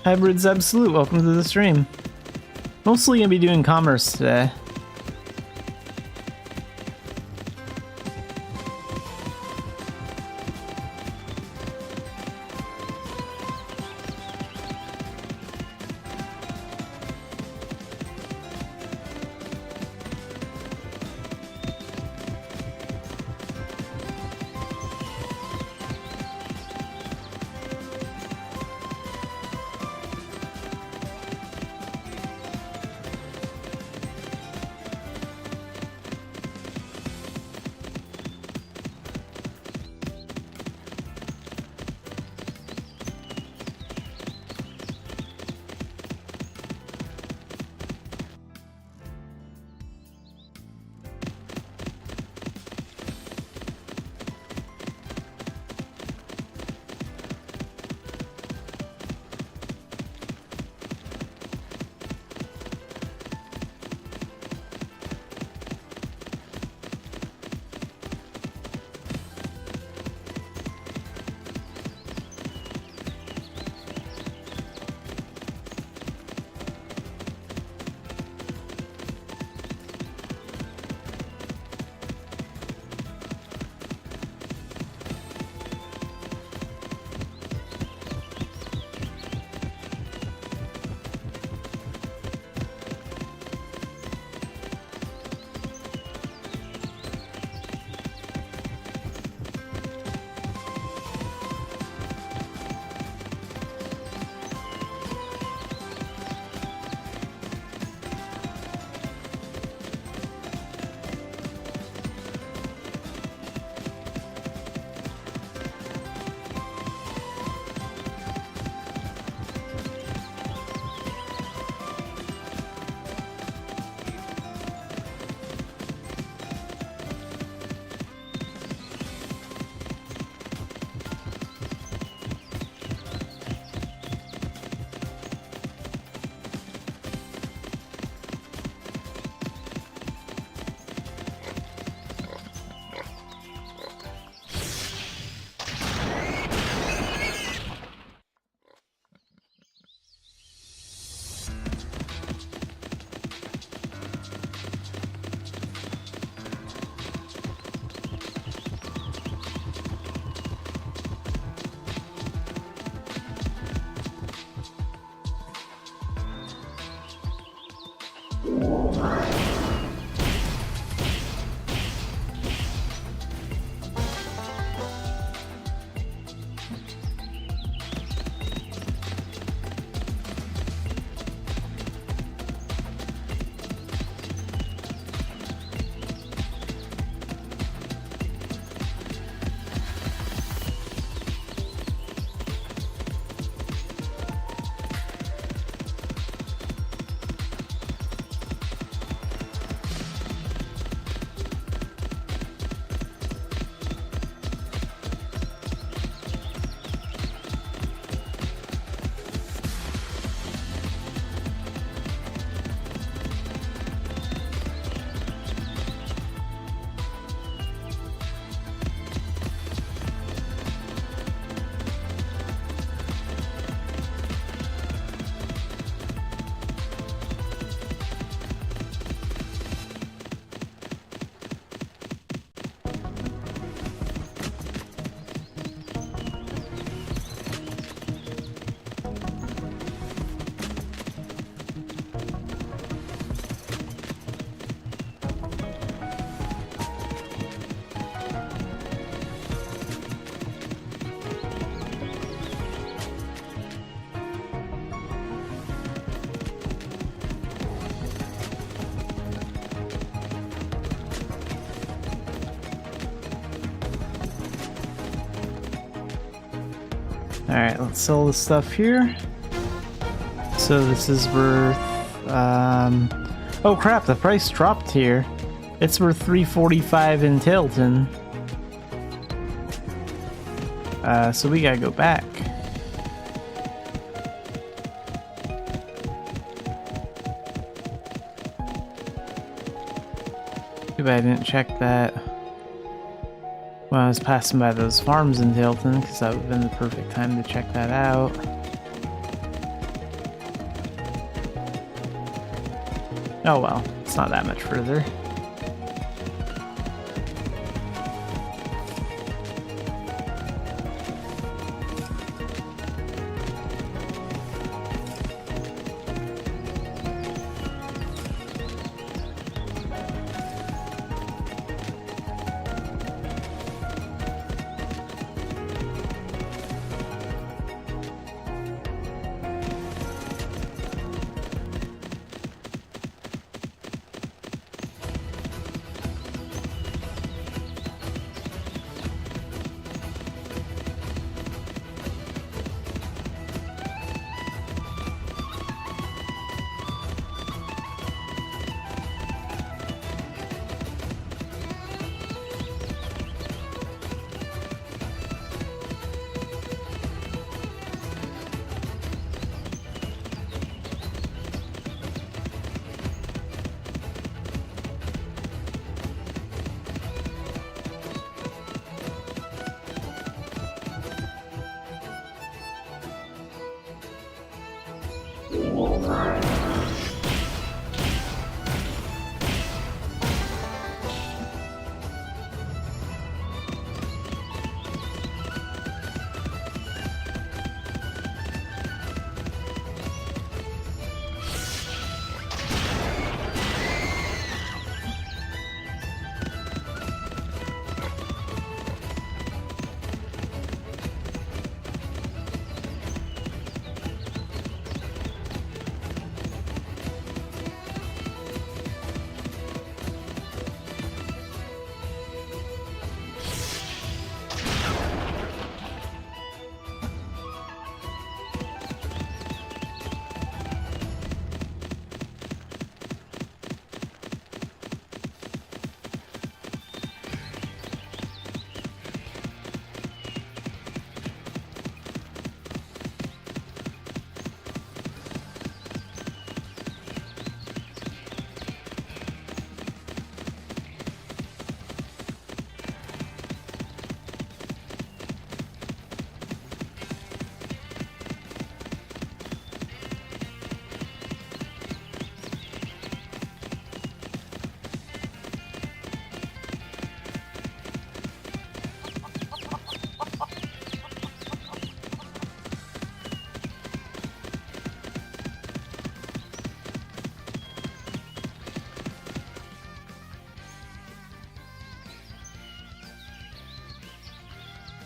Hybrids Absolute, welcome to the stream. Mostly gonna be doing commerce today. Alright, let's sell the stuff here. So this is worth... oh crap, the price dropped here. It's worth $345 in Tailton. So we gotta go back. Too bad I didn't check that when I was passing by those farms in Tailton, because that would have been the perfect time to check that out. Oh well, it's not that much further.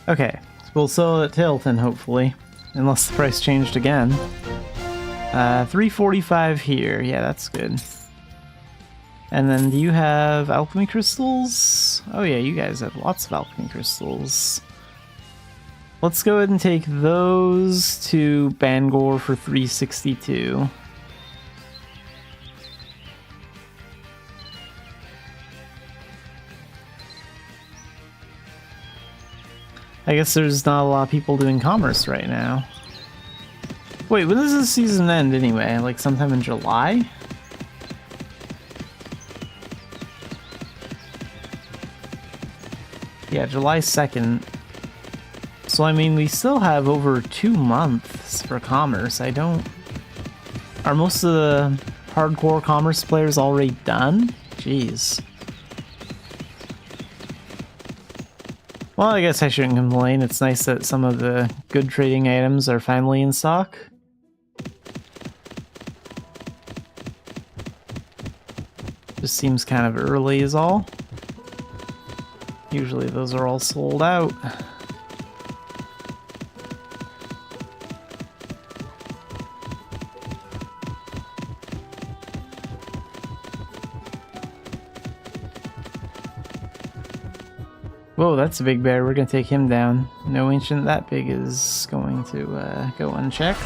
Okay, so we'll sell it at Tailton, hopefully. Unless the price changed again. $345 here. Yeah, that's good. And then do you have alchemy crystals? Oh yeah, you guys have lots of alchemy crystals. Let's go ahead and take those to Bangor for $362. I guess there's not a lot of people doing commerce right now. Wait, when does this season end anyway? Like sometime in July? Yeah, July 2nd. So I mean, we still have over 2 months for commerce. I don't... Are most of the hardcore commerce players already done? Jeez. Well, I guess I shouldn't complain. It's nice that some of the good trading items are finally in stock. Just seems kind of early is all. Usually those are all sold out. Whoa, that's a big bear. We're gonna take him down. No ancient that big is going to go unchecked.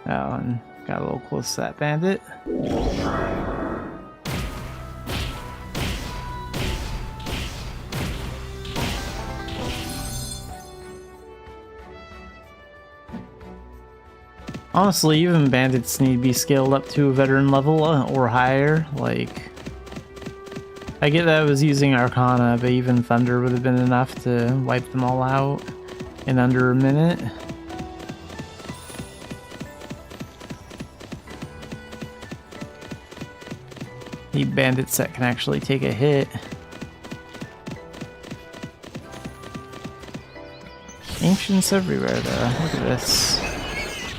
Oh, and got a little close to that bandit. Honestly, even bandits need to be scaled up to a veteran level or higher. Like, I get that I was using Arcana, but even Thunder would have been enough to wipe them all out in under a minute. Need bandits that can actually take a hit. Ancients everywhere, though. Look at this.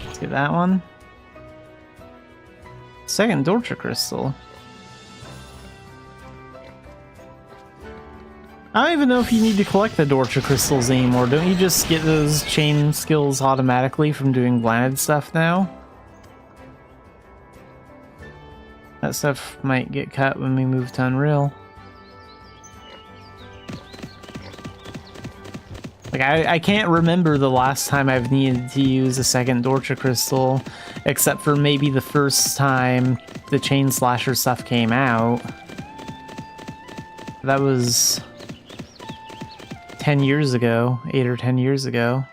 Let's get that one. Second Dorcha Crystal. I don't even know if you need to collect the Dorcha Crystals anymore. Don't you just get those chain skills automatically from doing blinded stuff now? That stuff might get cut when we move to Unreal. Like, I can't remember the last time I've needed to use a second Dorcha Crystal, except for maybe the first time the Chain Slasher stuff came out. That was 10 years ago, 8 or 10 years ago.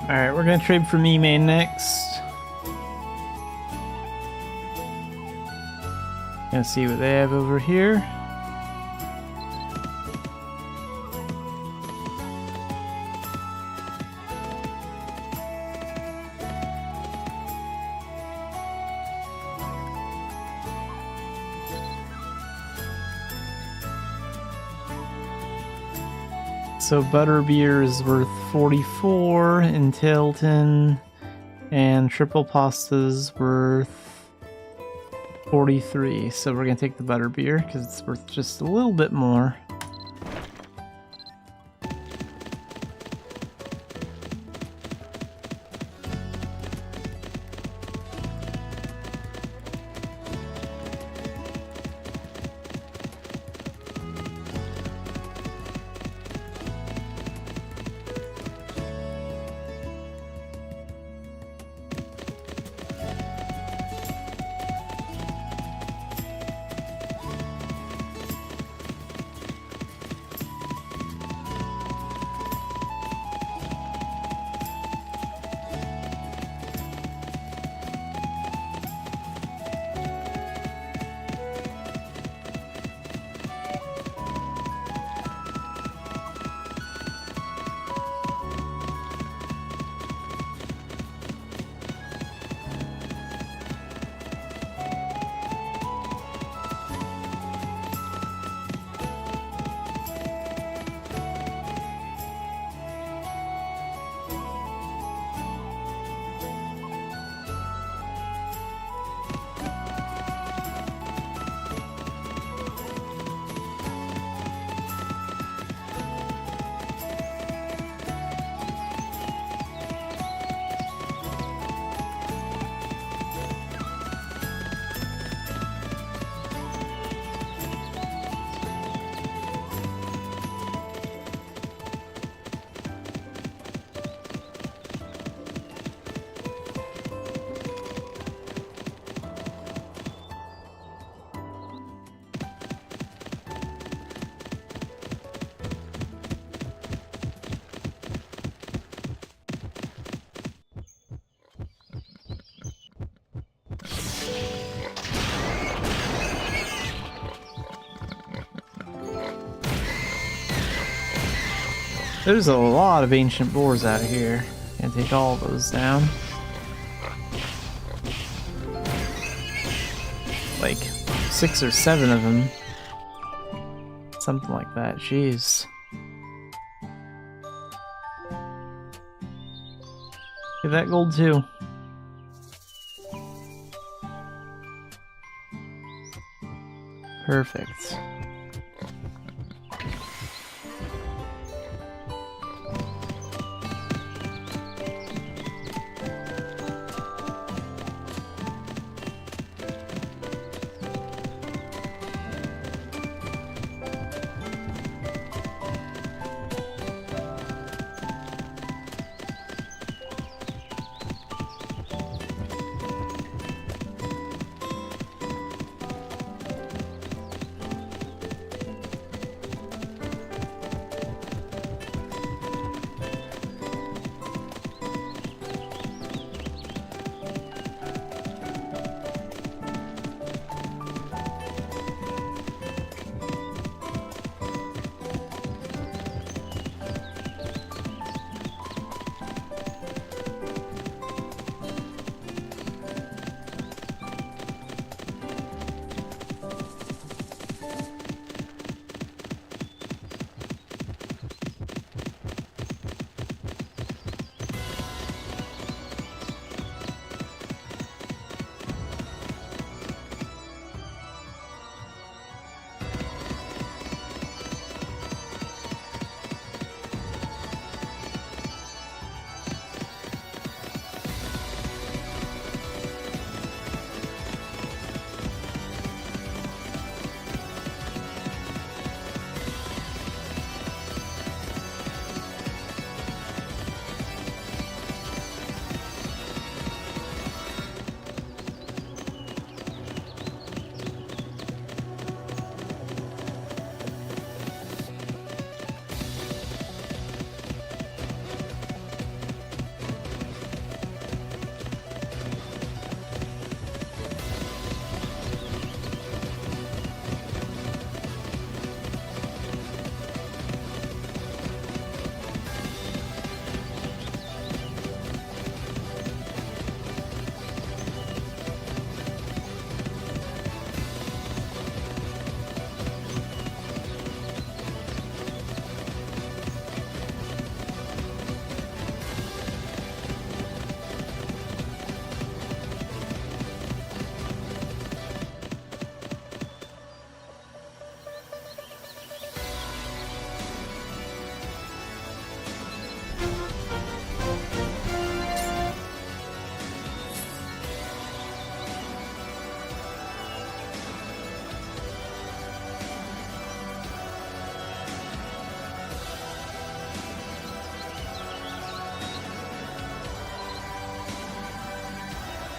Alright, we're gonna trade for me main next. Gonna see what they have over here. So butterbeer is worth 44 in Tilton, and triple pasta's worth 43. So we're gonna take the butterbeer because it's worth just a little bit more. There's a lot of ancient boars out here. Gonna take all those down. Like 6 or 7 of them. Something like that, jeez. Get that gold too. Perfect.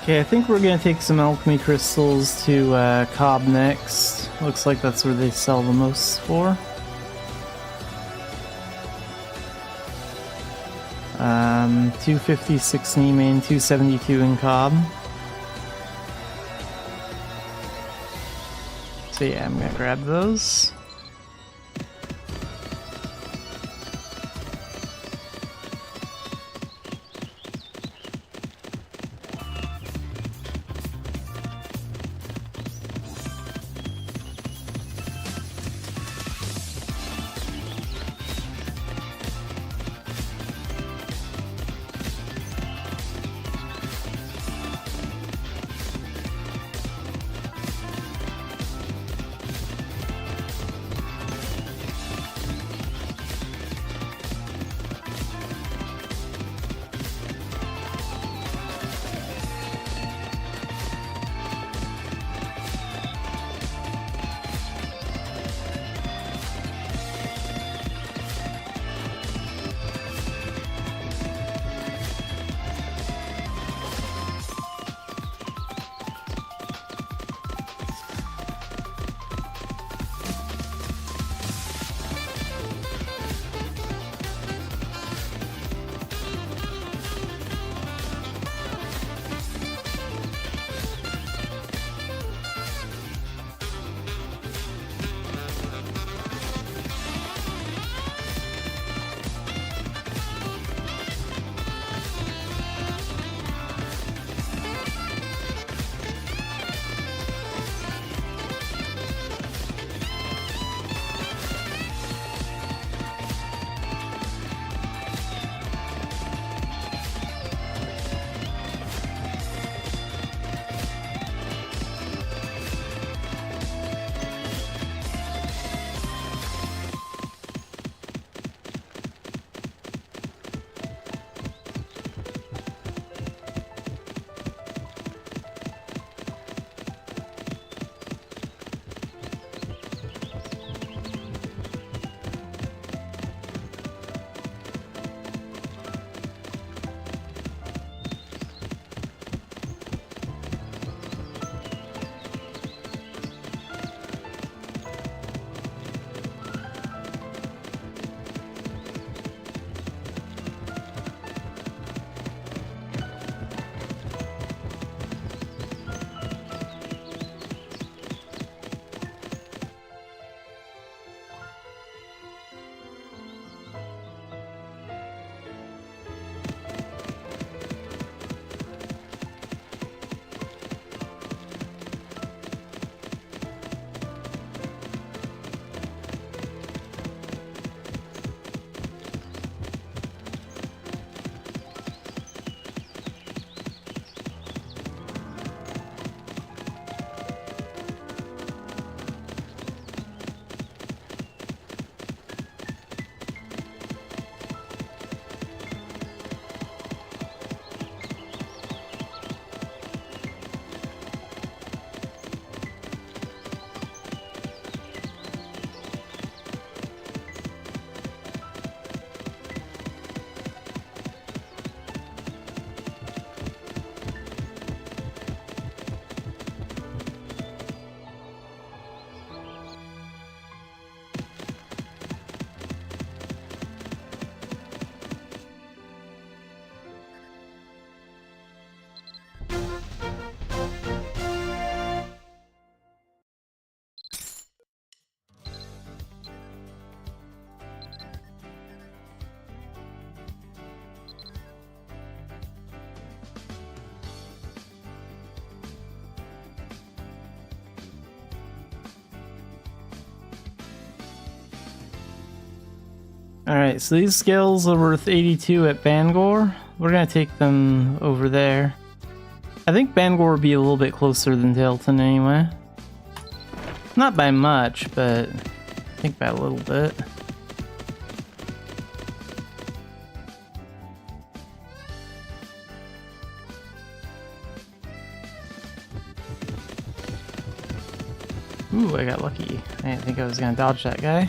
Okay, I think we're gonna take some alchemy crystals to Cobb next. Looks like that's where they sell the most for. 256 in Emain, 272 in Cobb. So yeah, I'm gonna grab those. Alright, so these scales are worth 82 at Bangor. We're gonna take them over there. I think Bangor would be a little bit closer than Dalton anyway. Not by much, but I think by a little bit. Ooh, I got lucky. I didn't think I was gonna dodge that guy.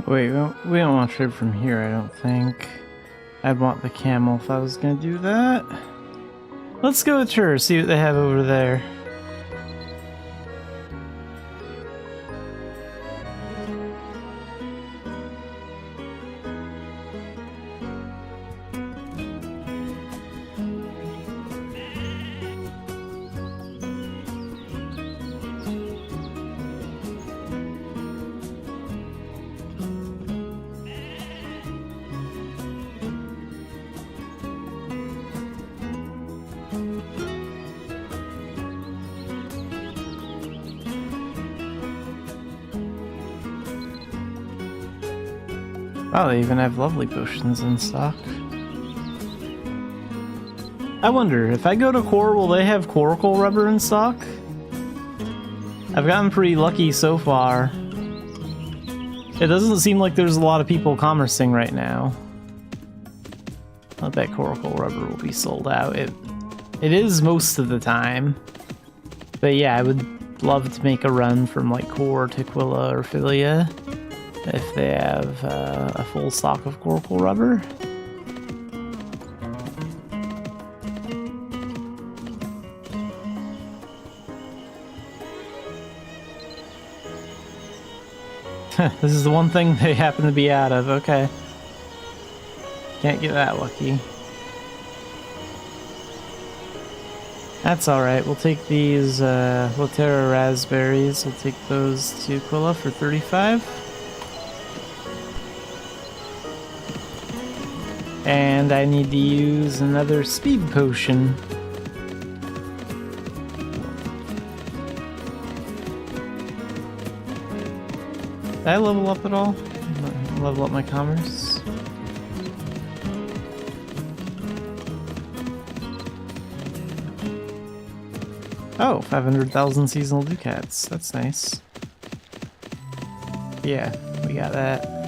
Wait, we don't want to trade from here, I don't think. I'd want the camel if I was gonna do that. Let's go with her, see what they have over there. Wow, they even have lovely potions in stock. I wonder, if I go to Core, will they have coracle rubber in stock? I've gotten pretty lucky so far. It doesn't seem like there's a lot of people commercing right now. I bet coracle rubber will be sold out. It is most of the time. But yeah, I would love to make a run from like Core to Quilla or Philia if they have a full stock of coracle rubber. This is the one thing they happen to be out of, okay. Can't get that lucky. That's alright, we'll take these Lotera raspberries, we'll take those to Quilla for 35. And I need to use another speed potion. Did I level up at all? Level up my commerce? Oh, 500,000 seasonal ducats. That's nice. Yeah, we got that.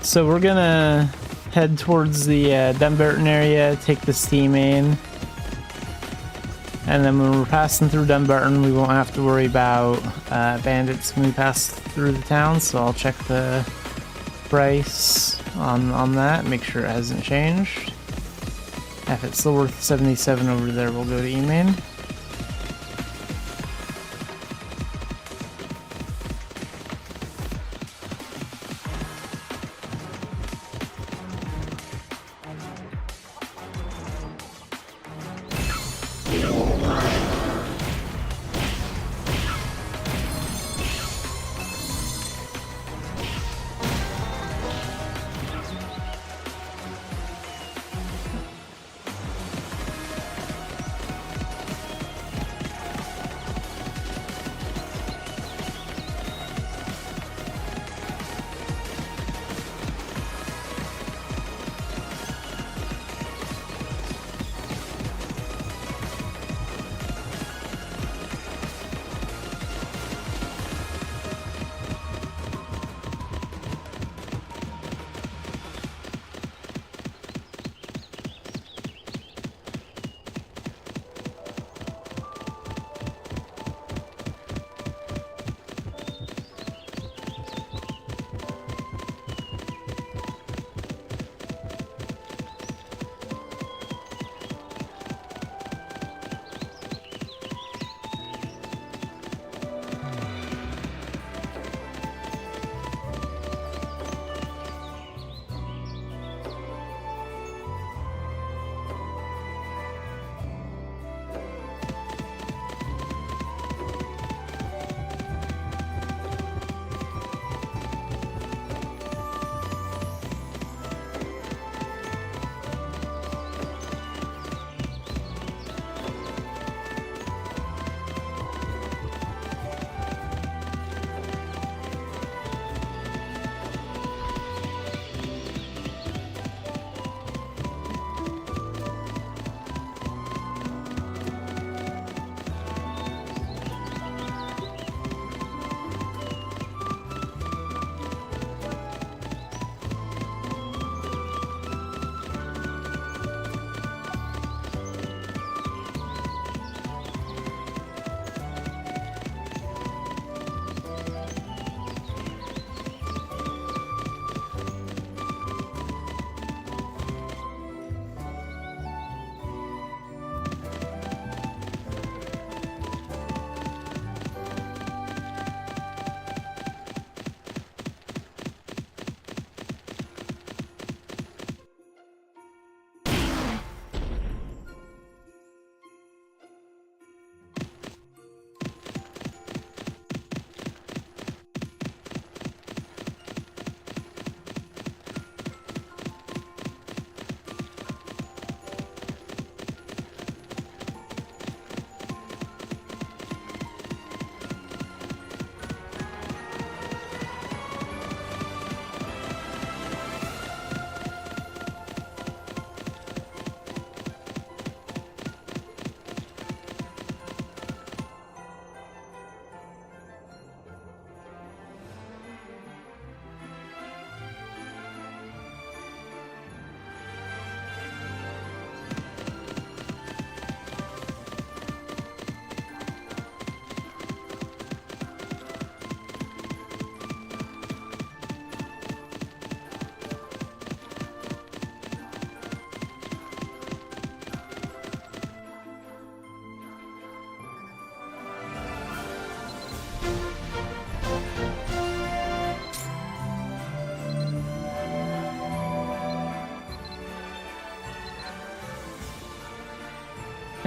So we're gonna head towards the Dumbarton area, take the steam main, and then when we're passing through Dumbarton, we won't have to worry about bandits when we pass through the town. So I'll check the price on that, make sure it hasn't changed. If it's still worth 77 over there, we'll go to E-main.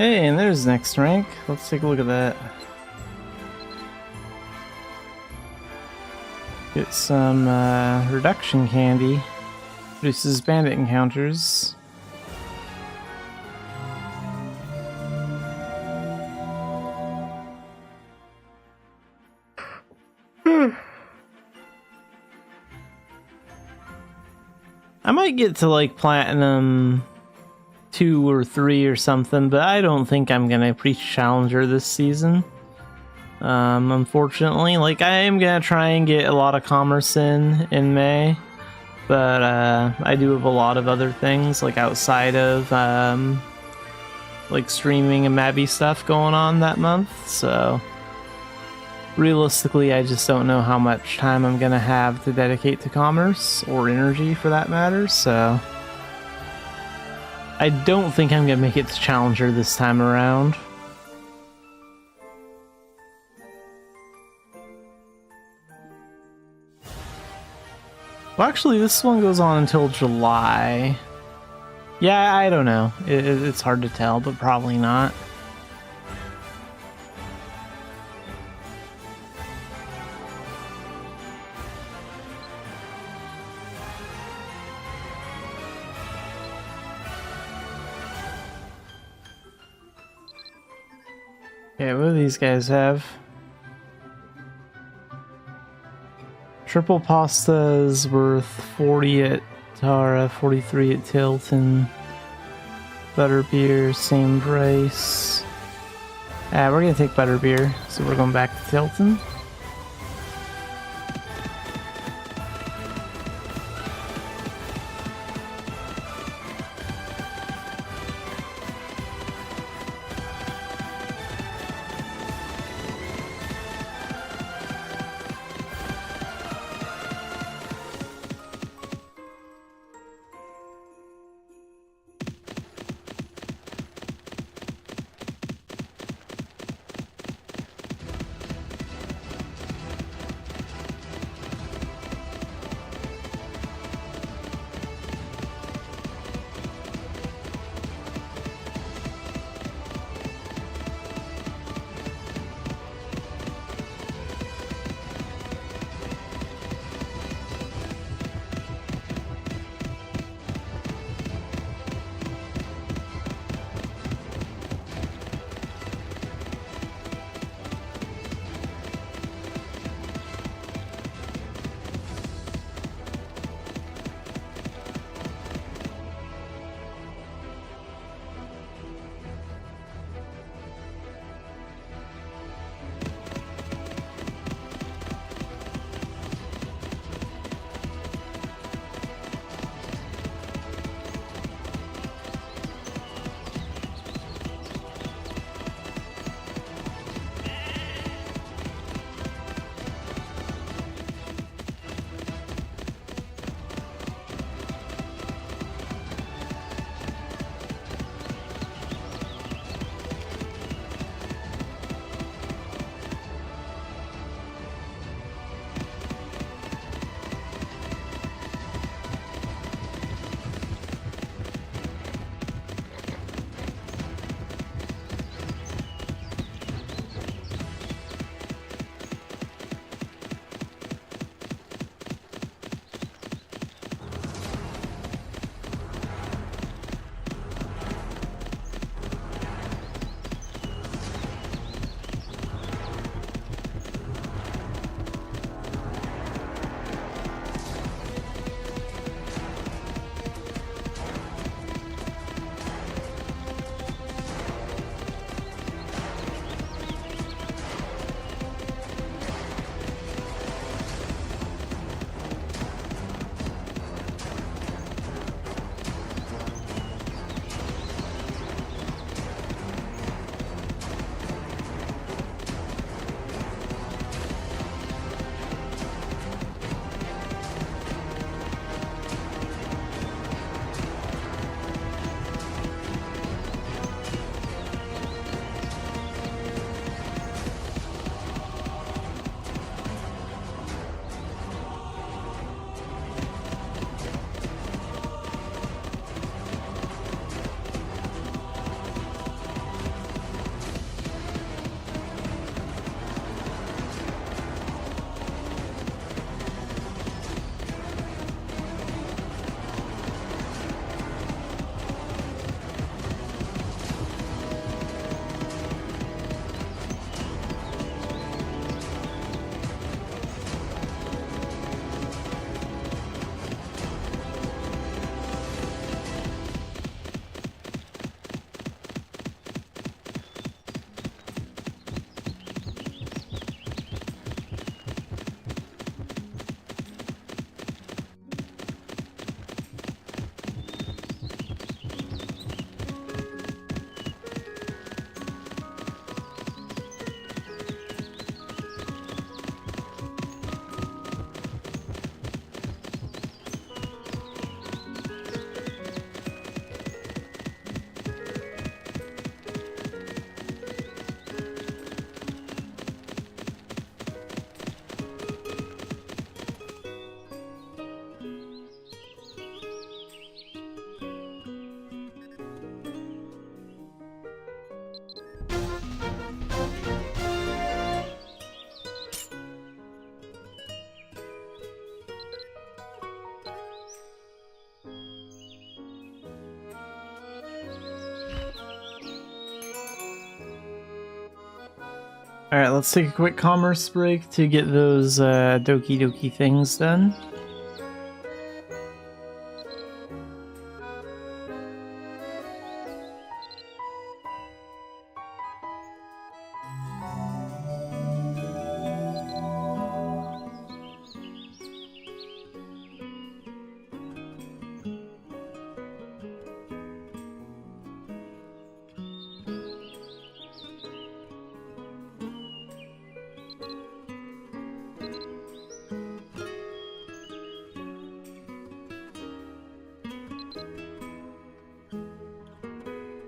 Hey, and there's next rank. Let's take a look at that. Get some reduction candy. Reduces bandit encounters. I might get to like platinum 2 or 3 or something, but I don't think I'm gonna preach challenger this season. Unfortunately, like I am gonna try and get a lot of commerce in May, but I do have a lot of other things like outside of like streaming and Mabby stuff going on that month, so realistically I just don't know how much time I'm gonna have to dedicate to commerce or energy for that matter, so I don't think I'm gonna make it to challenger this time around. Well, actually, this one goes on until July. Yeah, I don't know. It's hard to tell, but probably not. Okay, what do these guys have? Triple pasta is worth 40 at Tara, 43 at Tilton. Butterbeer, same price. We're gonna take butterbeer, so we're going back to Tilton. Alright, let's take a quick commerce break to get those Doki Doki things done.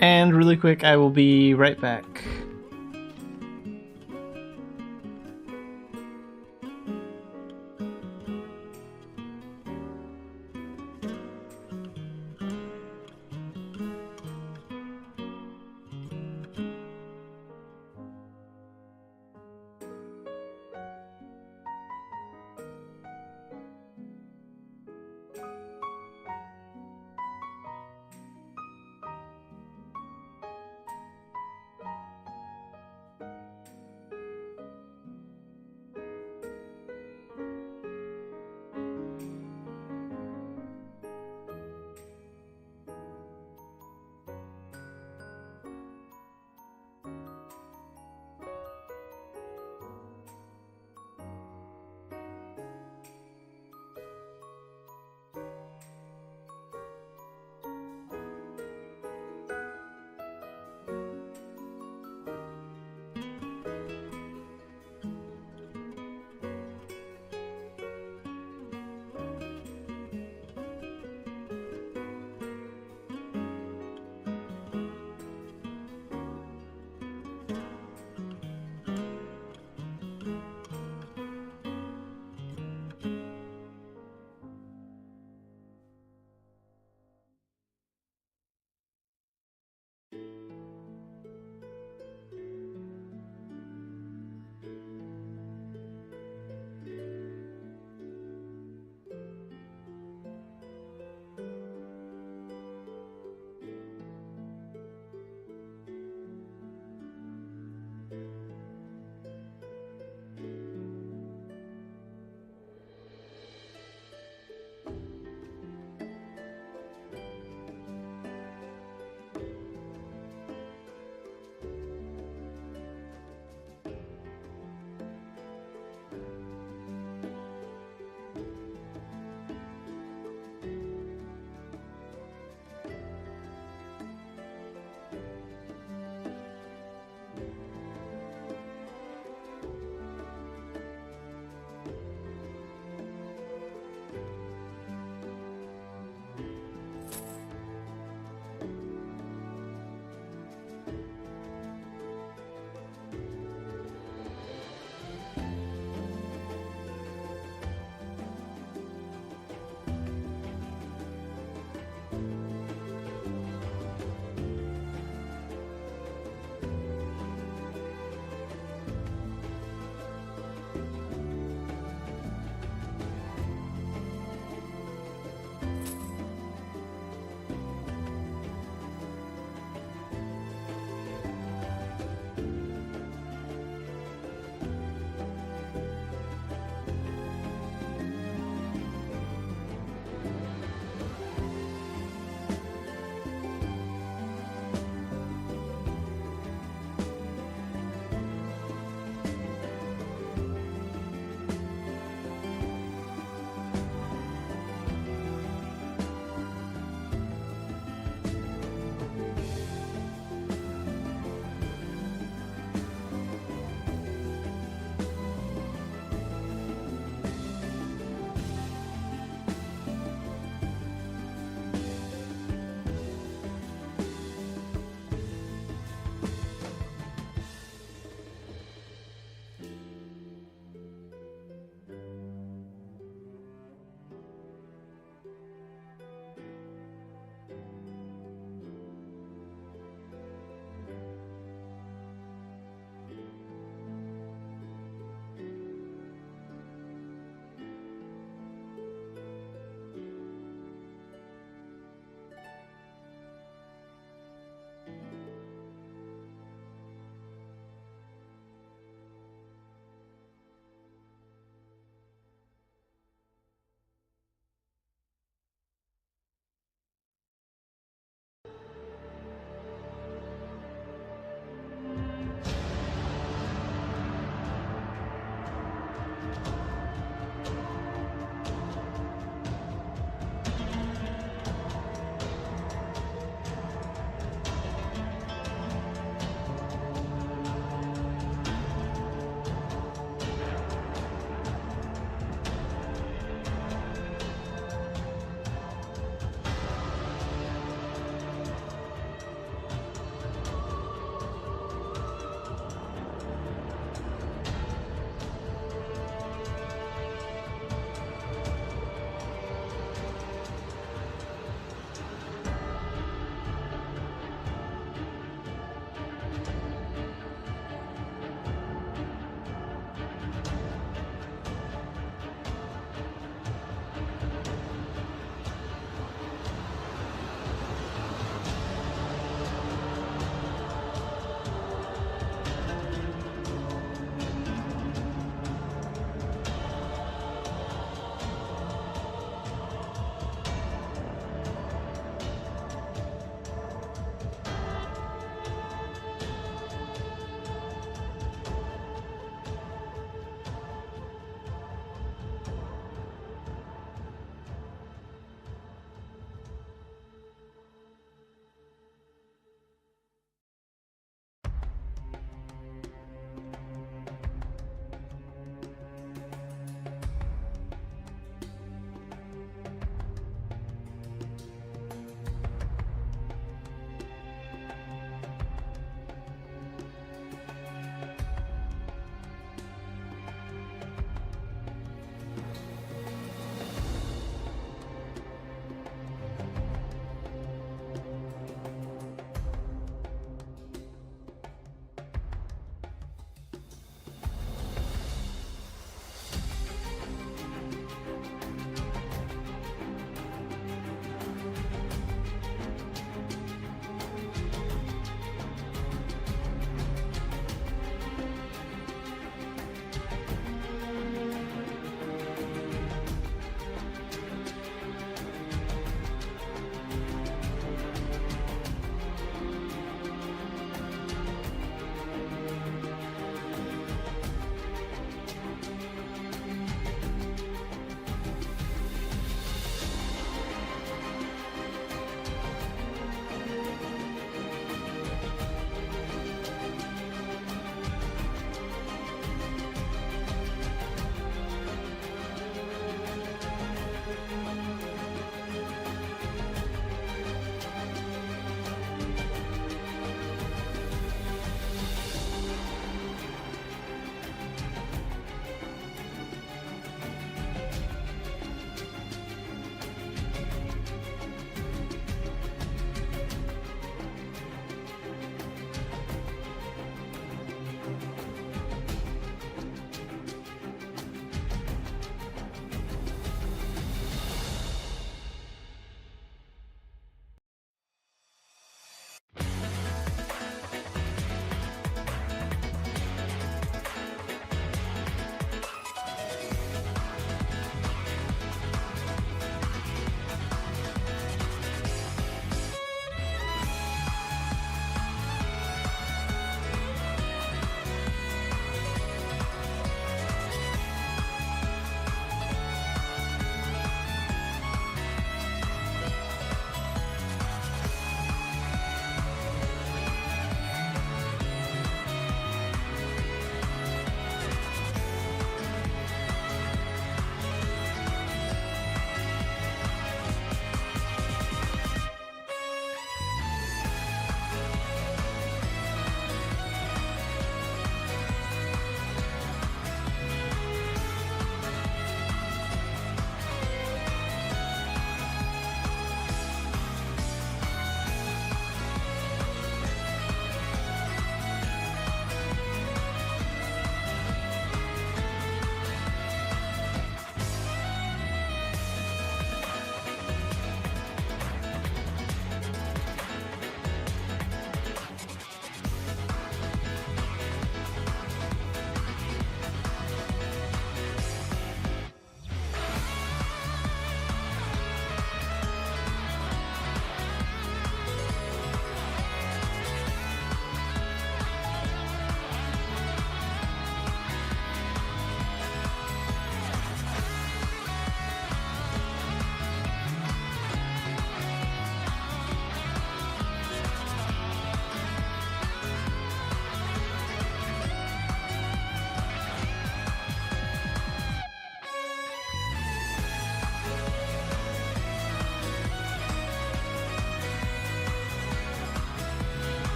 And really quick, I will be right back.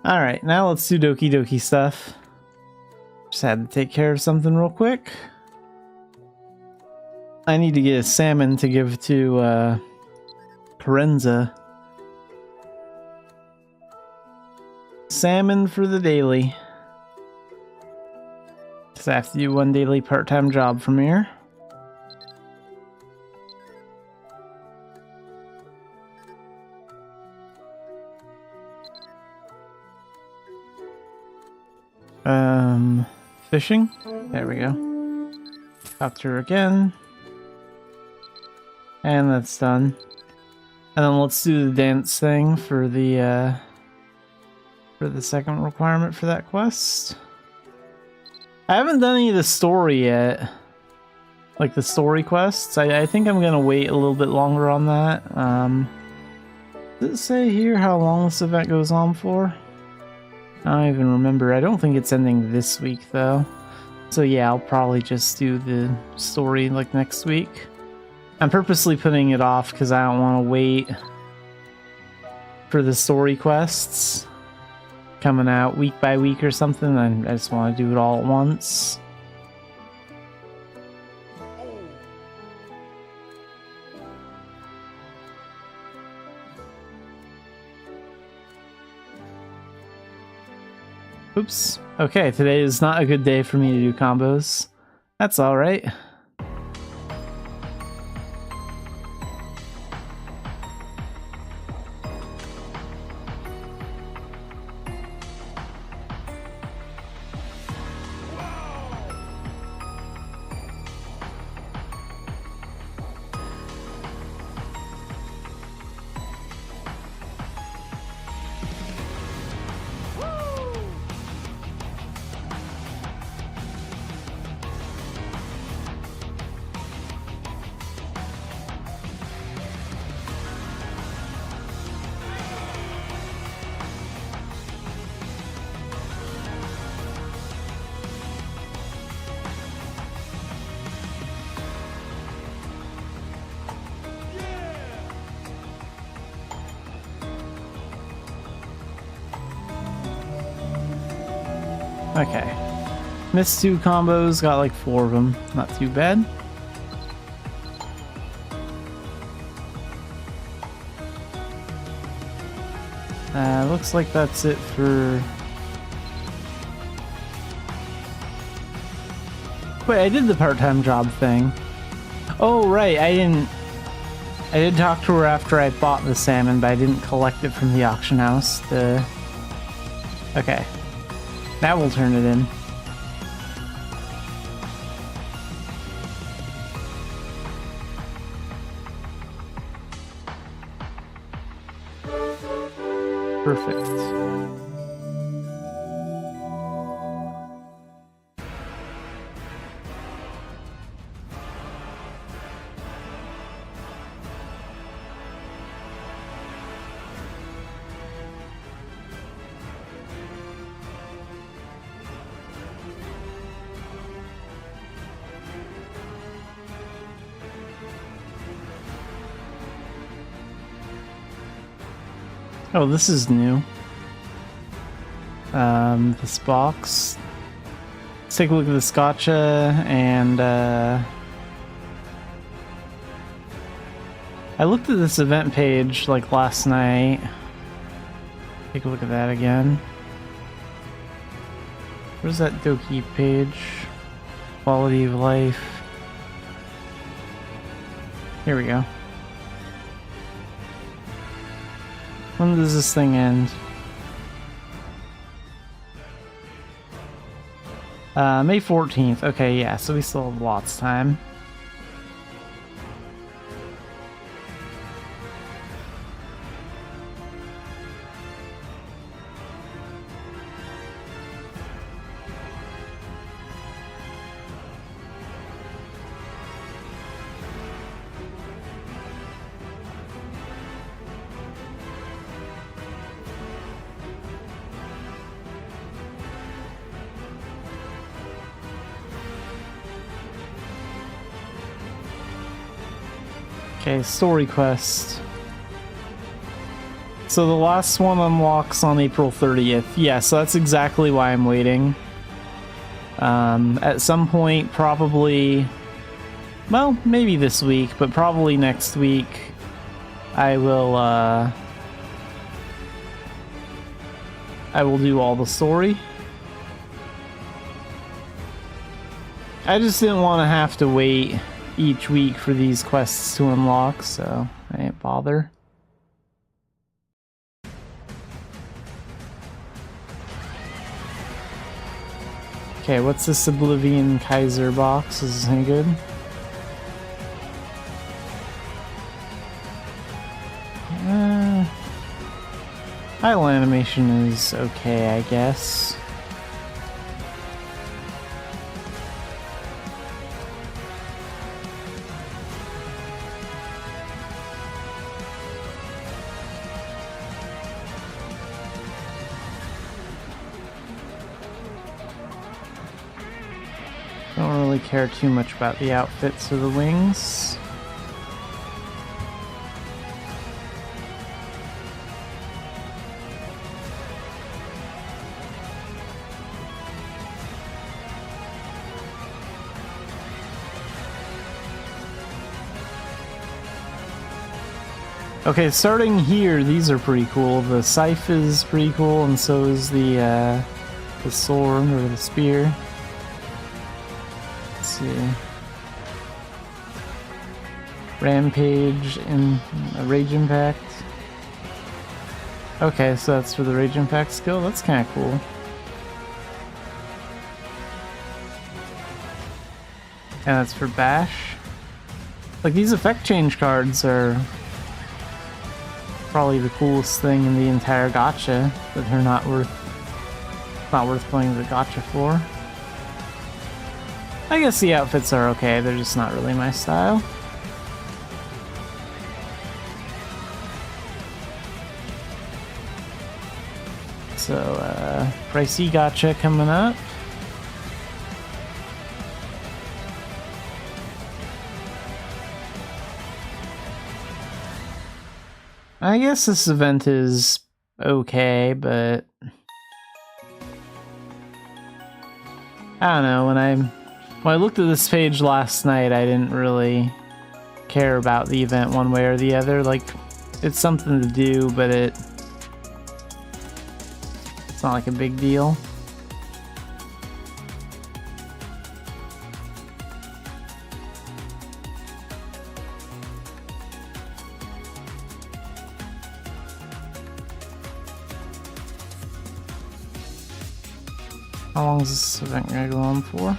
Alright, now let's do Doki Doki stuff. Just had to take care of something real quick. I need to get a salmon to give to Carenza. Salmon for the daily. Because I have to do one daily part-time job from here. Fishing. There we go. Talk to her again. And that's done. And then let's do the dance thing for the second requirement for that quest. I haven't done any of the story yet. Like the story quests. I think I'm gonna wait a little bit longer on that. Does it say here how long this event goes on for? I don't even remember. I don't think it's ending this week though. So yeah, I'll probably just do the story like next week. I'm purposely putting it off because I don't want to wait for the story quests coming out week by week or something. I just want to do it all at once. Oops. Okay, today is not a good day for me to do combos. That's alright. Okay. Missed 2 combos, got like 4 of them. Not too bad. Looks like that's it for... Wait, I did the part-time job thing. Oh, right, I did talk to her after I bought the salmon, but I didn't collect it from the auction house. Okay. Now we'll turn it in. Perfect. Oh, this is new. This box. Let's take a look at the Scotcha, and I looked at this event page like last night. Take a look at that again. Where's that Doki page? Quality of life. Here we go. When does this thing end? May 14th. Okay, yeah, so we still have lots of time. Okay, story quest. So the last one unlocks on April 30th. Yeah, so that's exactly why I'm waiting. At some point, probably... Well, maybe this week, but probably next week, I will do all the story. I just didn't want to have to wait each week for these quests to unlock, so I didn't bother. Okay, what's this Oblivion Kaiser box? Is this any good? Idle animation is okay, I guess. Don't really care too much about the outfits or the wings. Okay, starting here, these are pretty cool. The scythe is pretty cool, and so is the sword or the spear. Let's see. Rampage and a Rage Impact. Okay, so that's for the Rage Impact skill. That's kind of cool. And that's for Bash. Like, these effect change cards are probably the coolest thing in the entire gacha, but they're not worth playing the gacha for. I guess the outfits are okay, they're just not really my style. So, pricey gacha coming up. I guess this event is okay, but I don't know, when I looked at this page last night, I didn't really care about the event one way or the other. Like, it's something to do, but it's not like a big deal. How long is this event gonna go on for?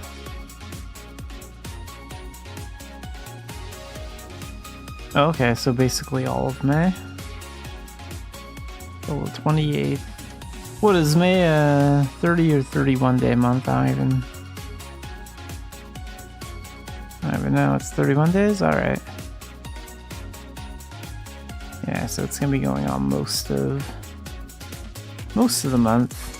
Oh, okay, so basically all of May. Till the 28th. What is May, a 30 or 31 day month? I don't even know. It's 31 days? Alright. Yeah, so it's gonna be going on most of the month.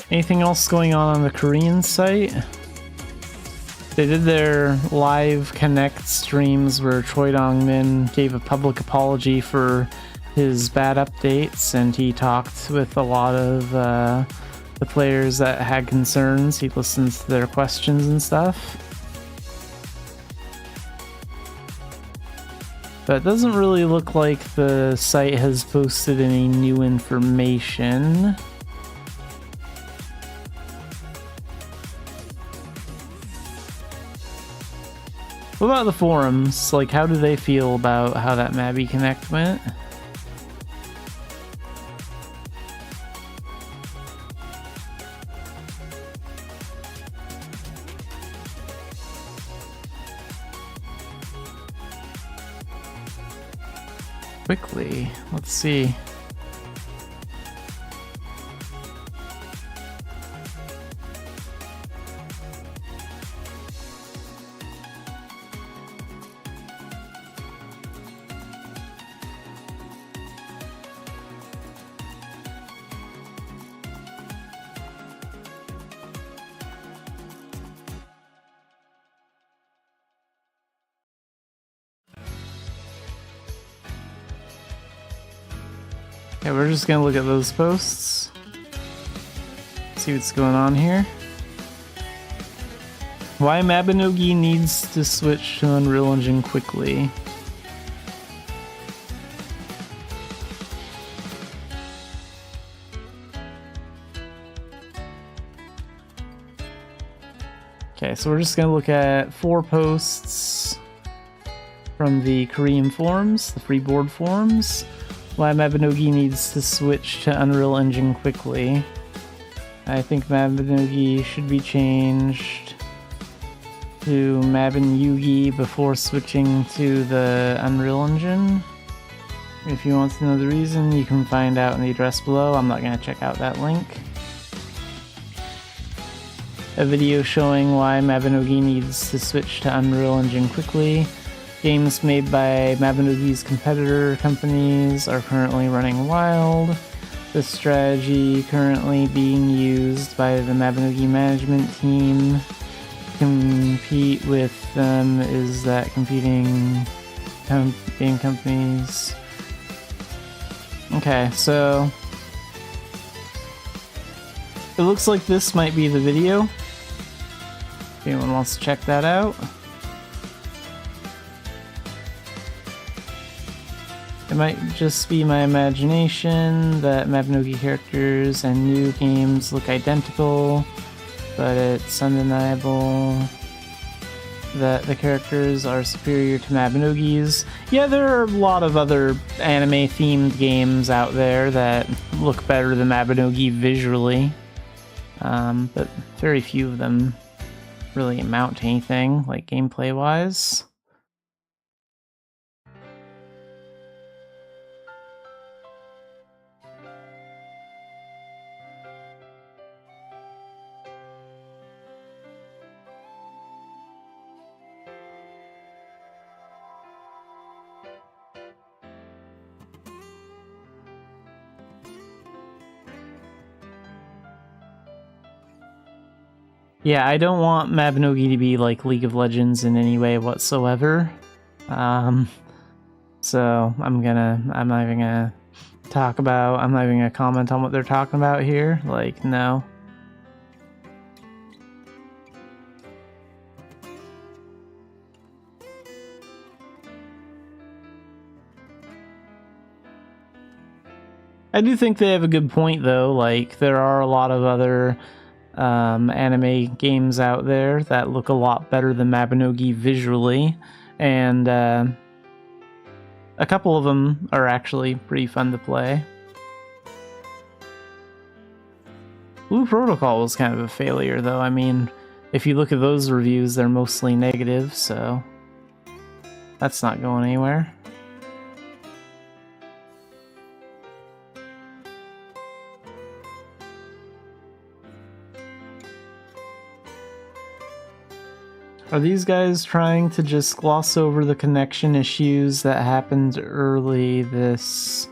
Anything else going on the Korean site? They did their live Connect streams where Choi Dong-min gave a public apology for his bad updates, and he talked with a lot of the players that had concerns. He listened to their questions and stuff. But it doesn't really look like the site has posted any new information. What about the forums? Like, how do they feel about how that Mabby Connect went? Quickly, let's see. Okay, we're just gonna look at those posts. See what's going on here. Why Mabinogi needs to switch to Unreal Engine quickly. Okay, so we're just gonna look at 4 posts from the Korean forums, the Freeboard forums. Why Mabinogi needs to switch to Unreal Engine quickly. I think Mabinogi should be changed to Mabinogi before switching to the Unreal Engine. If you want to know the reason, you can find out in the address below. I'm not going to check out that link. A video showing why Mabinogi needs to switch to Unreal Engine quickly. Games made by Mabinogi's competitor companies are currently running wild. The strategy currently being used by the Mabinogi management team to compete with them is that competing game companies. Okay, so it looks like this might be the video. If anyone wants to check that out. It might just be my imagination that Mabinogi characters and new games look identical, but it's undeniable that the characters are superior to Mabinogi's. Yeah, there are a lot of other anime-themed games out there that look better than Mabinogi visually, but very few of them really amount to anything, like gameplay-wise. Yeah, I don't want Mabinogi to be like League of Legends in any way whatsoever. So I'm not even gonna comment on what they're talking about here. Like, no. I do think they have a good point though. Like, there are a lot of other anime games out there that look a lot better than Mabinogi visually, and a couple of them are actually pretty fun to play. Blue Protocol was kind of a failure though. I mean, if you look at those reviews, they're mostly negative, so that's not going anywhere. Are these guys trying to just gloss over the connection issues that happened early this?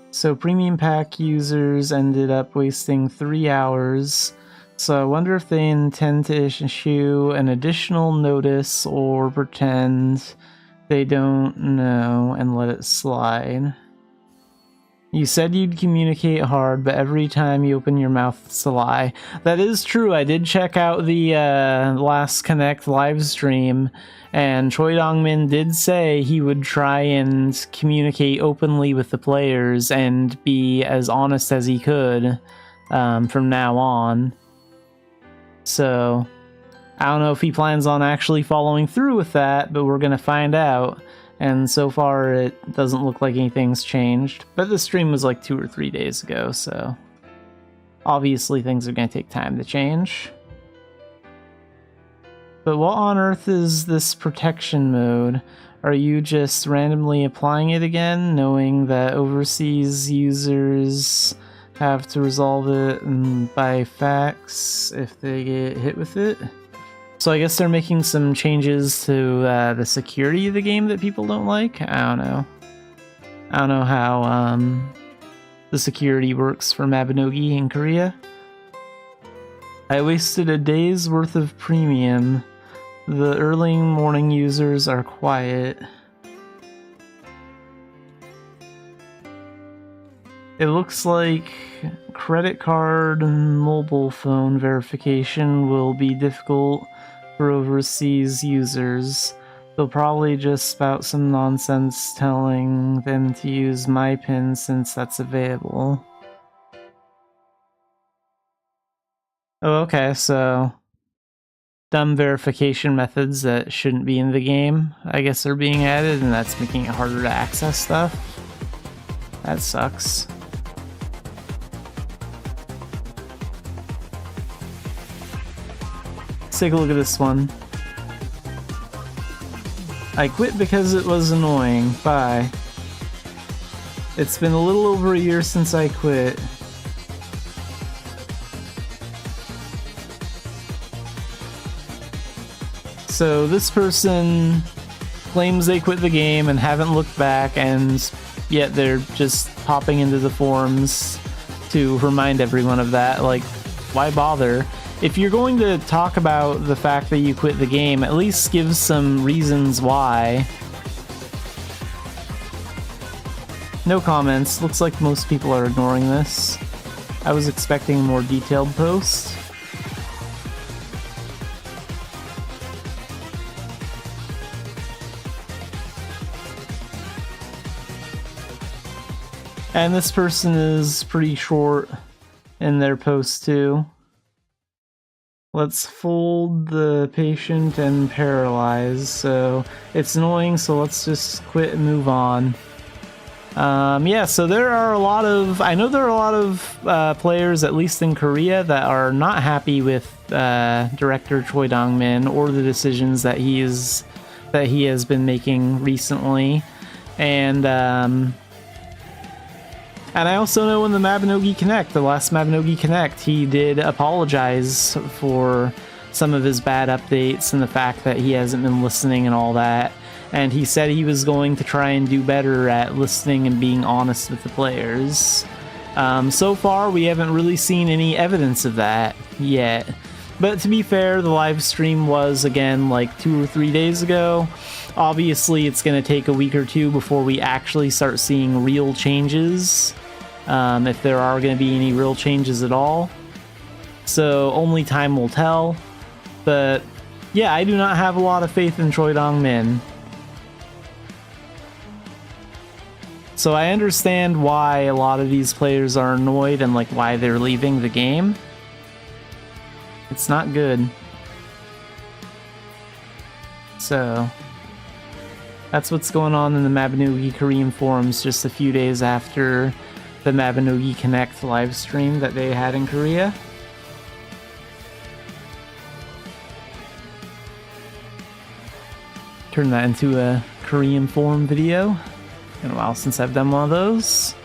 So premium pack users ended up wasting 3 hours. So I wonder if they intend to issue an additional notice or pretend they don't know and let it slide. You said you'd communicate hard, but every time you open your mouth, it's a lie. That is true. I did check out the last Connect live stream, and Choi Dong-min did say he would try and communicate openly with the players and be as honest as he could from now on. So I don't know if he plans on actually following through with that, but we're going to find out. And so far, it doesn't look like anything's changed. But the stream was like 2 or 3 days ago, so obviously things are going to take time to change. But what on earth is this protection mode? Are you just randomly applying it again, knowing that overseas users have to resolve it by fax if they get hit with it? So I guess they're making some changes to the security of the game that people don't like? I don't know. I don't know how the security works for Mabinogi in Korea. I wasted a day's worth of premium. The early morning users are quiet. It looks like credit card and mobile phone verification will be difficult for overseas users. They'll probably just spout some nonsense telling them to use my PIN since that's available. Oh, okay, so dumb verification methods that shouldn't be in the game, I guess, are being added, and that's making it harder to access stuff. That sucks. Let's take a look at this one. I quit because it was annoying. Bye. It's been a little over a year since I quit. So this person claims they quit the game and haven't looked back, and yet they're just popping into the forums to remind everyone of that. Like, why bother? If you're going to talk about the fact that you quit the game, at least give some reasons why. No comments. Looks like most people are ignoring this. I was expecting a more detailed post. And this person is pretty short in their post too. Let's fold the patient and paralyze. So it's annoying, so let's just quit and move on. Yeah, so there are a lot of... I know there are a lot of players, at least in Korea, that are not happy with director Choi Dong-min or the decisions that he has been making recently. And I also know in the Mabinogi Connect, the last Mabinogi Connect, he did apologize for some of his bad updates and the fact that he hasn't been listening and all that. And he said he was going to try and do better at listening and being honest with the players. So far, we haven't really seen any evidence of that yet. But to be fair, the live stream was, again, like 2 or 3 days ago. Obviously, it's going to take a week or two before we actually start seeing real changes. If there are going to be any real changes at all. So only time will tell. But yeah, I do not have a lot of faith in Choi Dong-min. So I understand why a lot of these players are annoyed and like why they're leaving the game. It's not good. So that's what's going on in the Mabinogi Korean forums just a few days after the Mabinogi Connect live stream that they had in Korea. Turn that into a Korean forum video. Been a while since I've done one of those.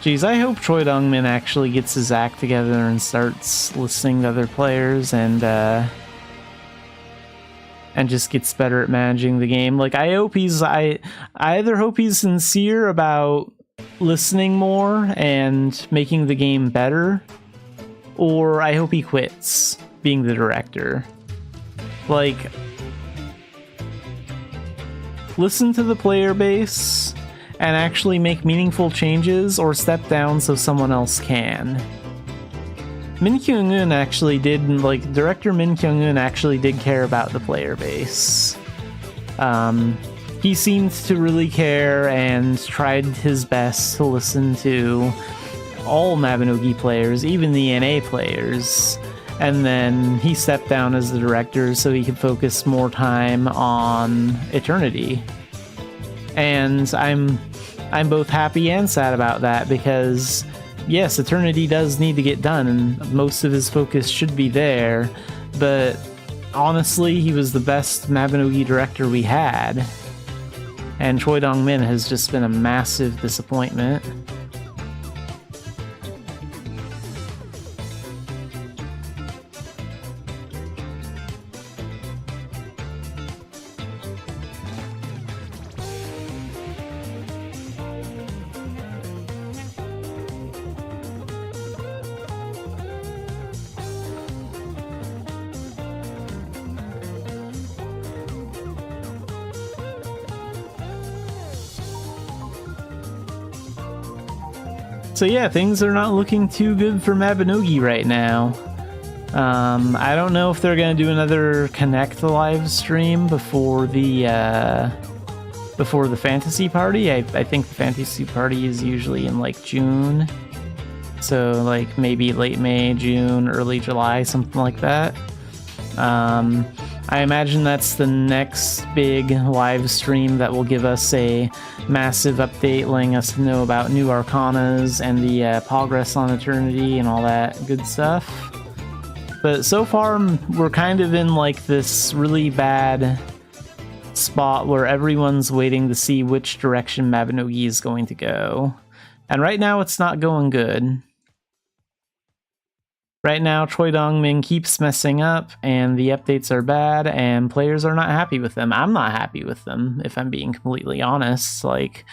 Geez, I hope Choi Dong-min actually gets his act together and starts listening to other players and just gets better at managing the game. Like, I either hope he's sincere about listening more and making the game better, or I hope he quits being the director. Like, listen to the player base and actually make meaningful changes, or step down so someone else can. Min Kyung-eun actually did, like, director Min Kyung-eun actually did care about the player base. He seemed to really care and tried his best to listen to all Mabinogi players, even the NA players. And then he stepped down as the director so he could focus more time on Eternity. And I'm both happy and sad about that, because yes, Eternity does need to get done and most of his focus should be there, but honestly, he was the best Mabinogi director we had, and Choi Dong-min has just been a massive disappointment. So yeah, things are not looking too good for Mabinogi right now. I don't know if they're gonna do another Connect live stream before the fantasy party. I think the fantasy party is usually in like June, so like maybe late May, June, early July, something like that. I imagine that's the next big live stream that will give us a massive update, letting us know about new arcanas and the progress on Eternity and all that good stuff. But so far, we're kind of in like this really bad spot where everyone's waiting to see which direction Mabinogi is going to go. And right now, it's not going good. Right now, Choi Dong-min keeps messing up, and the updates are bad, and players are not happy with them. I'm not happy with them, if I'm being completely honest. Like,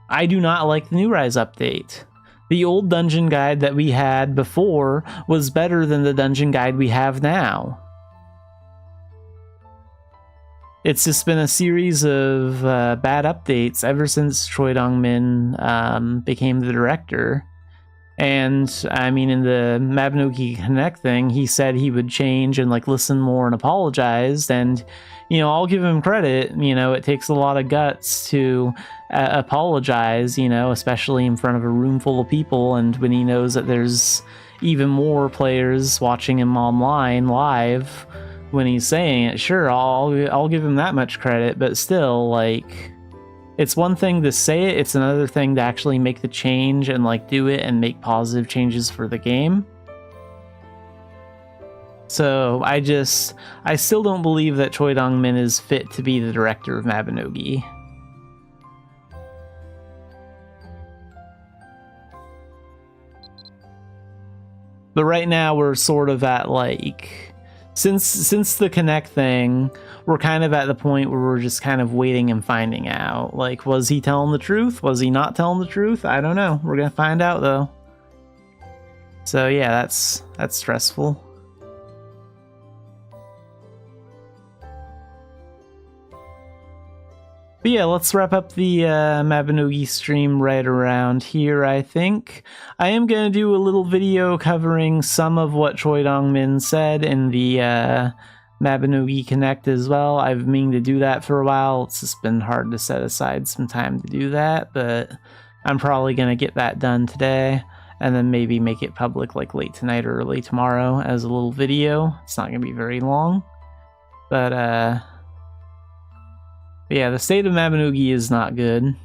I do not like the New Rise update. The old dungeon guide that we had before was better than the dungeon guide we have now. It's just been a series of bad updates ever since Choi Dong-min became the director. And I mean, in the Mabinogi Connect thing, he said he would change and like listen more and apologize. And, you know, I'll give him credit. You know, it takes a lot of guts to apologize, you know, especially in front of a room full of people. And when he knows that there's even more players watching him online live when he's saying it, sure, I'll give him that much credit. But still, like, it's one thing to say it, it's another thing to actually make the change and like do it and make positive changes for the game. So I still don't believe that Choi Dong-min is fit to be the director of Mabinogi. But right now we're sort of at like, since the Connect thing, we're kind of at the point where we're just kind of waiting and finding out. Like, was he telling the truth? Was he not telling the truth? I don't know. We're gonna find out though. So yeah, that's stressful. But yeah, let's wrap up the Mabinogi stream right around here, I think. I am going to do a little video covering some of what Choi Dong-min said in the Mabinogi Connect as well. I've been meaning to do that for a while. It's just been hard to set aside some time to do that, but I'm probably going to get that done today, and then maybe make it public like late tonight or early tomorrow as a little video. It's not going to be very long, but yeah, the state of Mabinogi is not good.